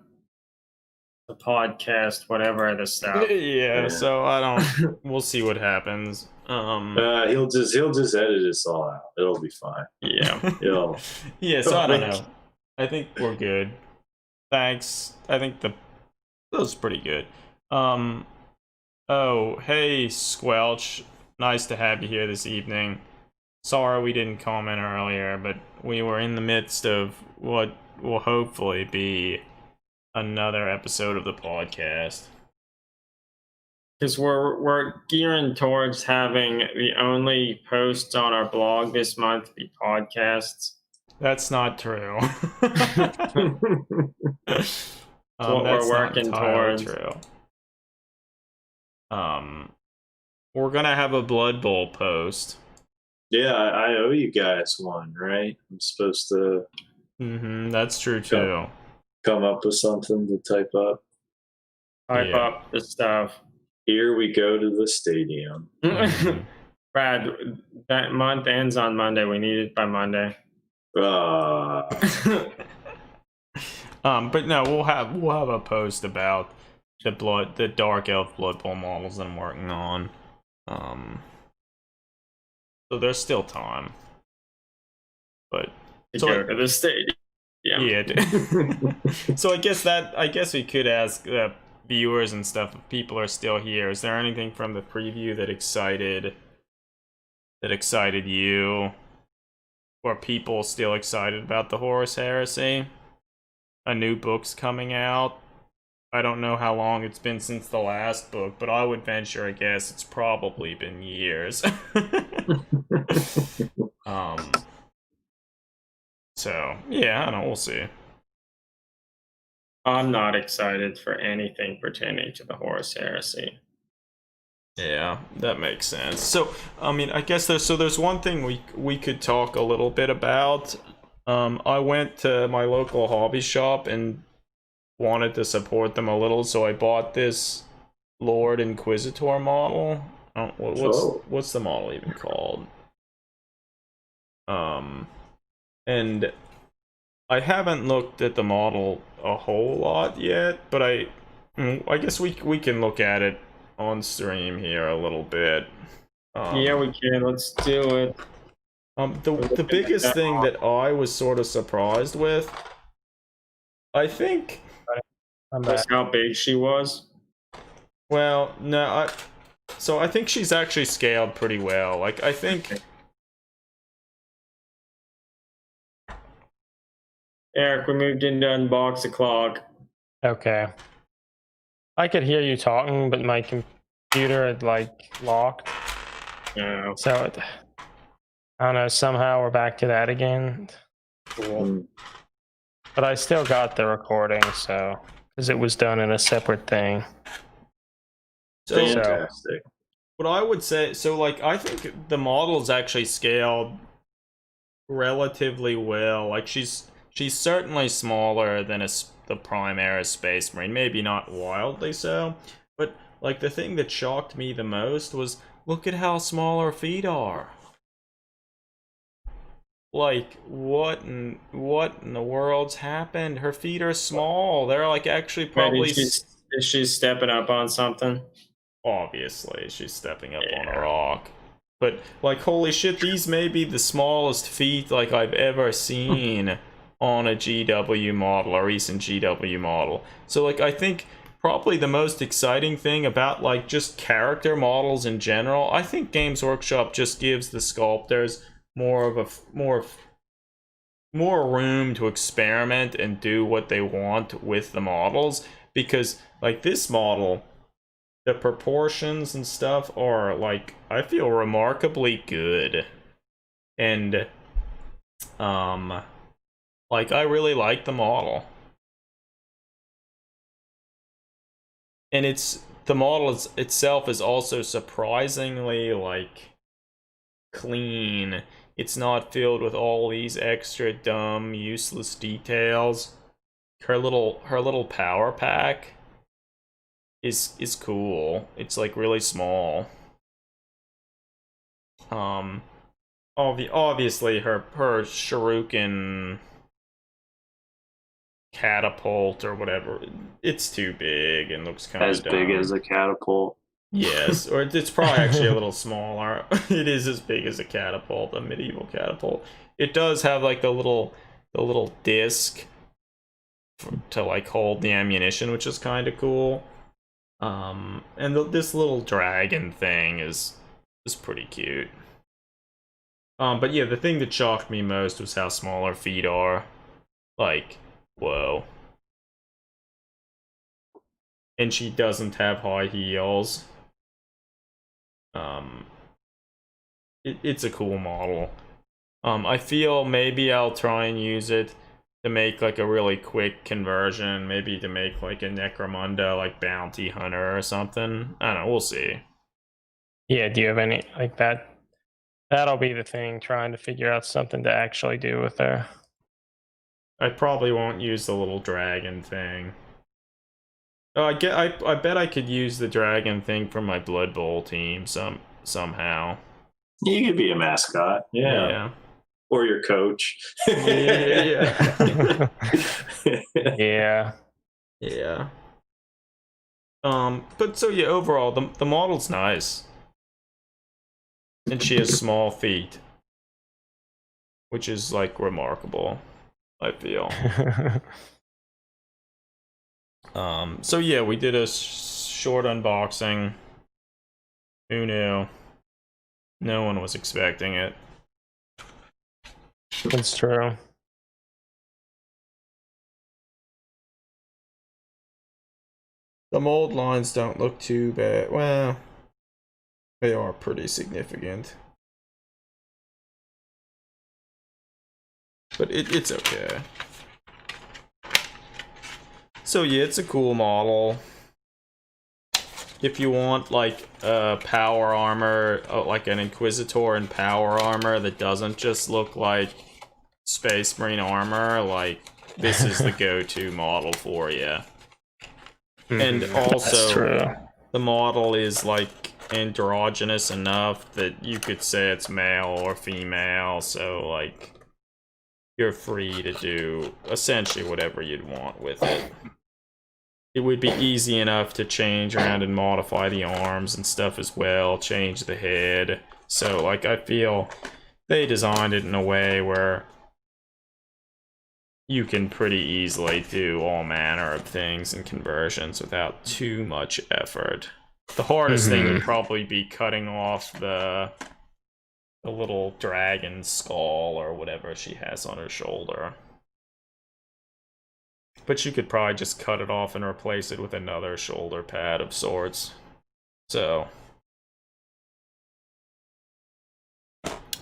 podcast, whatever the stuff. Yeah, so I don't. We'll see what happens. He'll just edit us all out. It'll be fine. Yeah. Yeah. So I don't know. I think we're good. Thanks. I think that was pretty good. Oh, hey, Squelch. Nice to have you here this evening. Sorry we didn't comment earlier, but we were in the midst of what will hopefully be another episode of the podcast. Because we're gearing towards having the only posts on our blog this month be podcasts. That's not true. What we're working towards. True. We're gonna have a Blood Bowl post. Yeah, I owe you guys one, right? I'm supposed to. That's true too. Come up with something to type up. Type up the stuff. Here we go to the stadium. Brad, that month ends on Monday. We need it by Monday. But no, we'll have a post about the Dark Elf Blood Bowl models that I'm working on. So there's still time. But go to the stadium. Yeah. So I guess we could ask viewers and stuff, if people are still here, is there anything from the preview that excited you? Or people still excited about the Horus Heresy? A new book's coming out. I don't know how long it's been since the last book, but I would venture a guess it's probably been years. So yeah, I don't know, we'll see. I'm not excited for anything pertaining to the Horus Heresy. Yeah, that makes sense. So, I mean, I guess there's one thing we could talk a little bit about. I went to my local hobby shop and wanted to support them a little, so I bought this Lord Inquisitor model. What's the model even called? And I haven't looked at the model a whole lot yet, but I guess we can look at it on stream here a little bit. Yeah, we can. Let's do it. The biggest thing that I was sort of surprised with, I think, was how big she was. Well, no, so I think she's actually scaled pretty well. Like, I think. Eric, we moved into unbox the clock. Okay. I could hear you talking, but my computer had locked. Yeah. So I don't know. Somehow we're back to that again. Cool. But I still got the recording, so because it was done in a separate thing. Fantastic. What I would say, so like, I think the model's actually scaled relatively well. Like, she's certainly smaller than the Prime Era Space Marine. Maybe not wildly so, but like the thing that shocked me the most was, look at how small her feet are. Like, what in the world's happened? Her feet are small. They're like actually probably. Is she stepping up on something? Obviously, she's stepping up on a rock. But like, holy shit, these may be the smallest feet like I've ever seen on a GW model, a recent GW model. So like, I think probably the most exciting thing about like just character models in general, I think Games Workshop just gives the sculptors more room to experiment and do what they want with the models, because like this model, the proportions and stuff are like, I feel remarkably good. And like, I really like the model. And the model itself is also surprisingly like clean. It's not filled with all these extra dumb, useless details. Her little power pack is cool. It's like really small. Obviously her shuriken catapult or whatever, it's too big and looks kind of dumb. As big as a catapult. Yes, or it's probably actually a little smaller. It is as big as a catapult, a medieval catapult. It does have like the little disc to like hold the ammunition, which is kind of cool. And this little dragon thing is pretty cute. But yeah, the thing that shocked me most was how small her feet are. Like, whoa. And she doesn't have high heels. It's a cool model. I feel maybe I'll try and use it to make like a really quick conversion, maybe to make like a Necromunda like bounty hunter or something. I don't know, we'll see. Yeah, do you have any like that? That'll be the thing, trying to figure out something to actually do with her. I probably won't use the little dragon thing. Oh, I bet I could use the dragon thing for my Blood Bowl team somehow. You could be a mascot, yeah. Or your coach. Yeah. Yeah. But so yeah, overall the model's nice. And she has small feet, which is like remarkable, I feel. So yeah, we did a short unboxing. Who knew? No one was expecting it. That's true. The mold lines don't look too bad. Well, they are pretty significant. But it's okay. So yeah, it's a cool model. If you want like power armor, like an Inquisitor in power armor that doesn't just look like Space Marine armor, like this is the go-to model for you. And also, the model is like androgynous enough that you could say it's male or female, so like you're free to do essentially whatever you'd want with it. It would be easy enough to change around and modify the arms and stuff as well, change the head. So like I feel they designed it in a way where you can pretty easily do all manner of things and conversions without too much effort. The hardest thing would probably be cutting off the little dragon skull or whatever she has on her shoulder. But you could probably just cut it off and replace it with another shoulder pad of sorts. So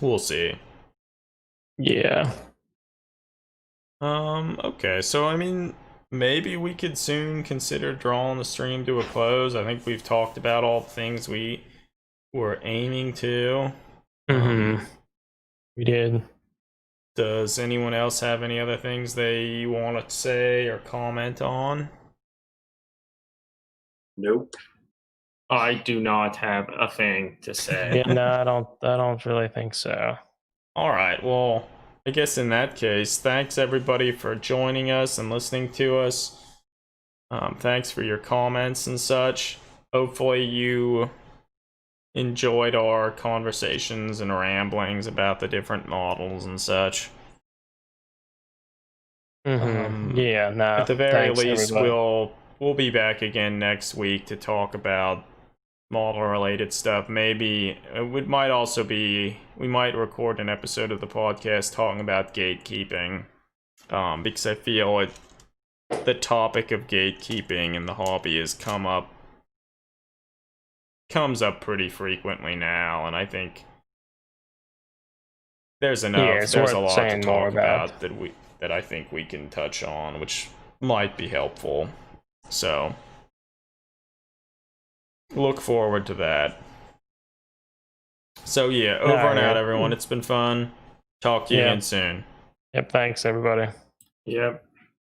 we'll see. Yeah. Okay, so I mean, maybe we could soon consider drawing the stream to a close. I think we've talked about all the things we were aiming to. We did. Does anyone else have any other things they want to say or comment on? Nope. I do not have a thing to say. Yeah, no, I don't really think so. All right, well, I guess in that case, thanks everybody for joining us and listening to us. Thanks for your comments and such. Hopefully you enjoyed our conversations and ramblings about the different models and such. Yeah, no. At the very least, everybody. we'll be back again next week to talk about model related stuff. Maybe it might also be we might record an episode of the podcast talking about gatekeeping, because I feel the topic of gatekeeping in the hobby has comes up pretty frequently now, and I think there's enough. Yeah, there's a lot to talk about that I think we can touch on, which might be helpful. So look forward to that. So yeah, over and out, everyone. It's been fun. Talk to you again soon. Yep, thanks everybody. Yep.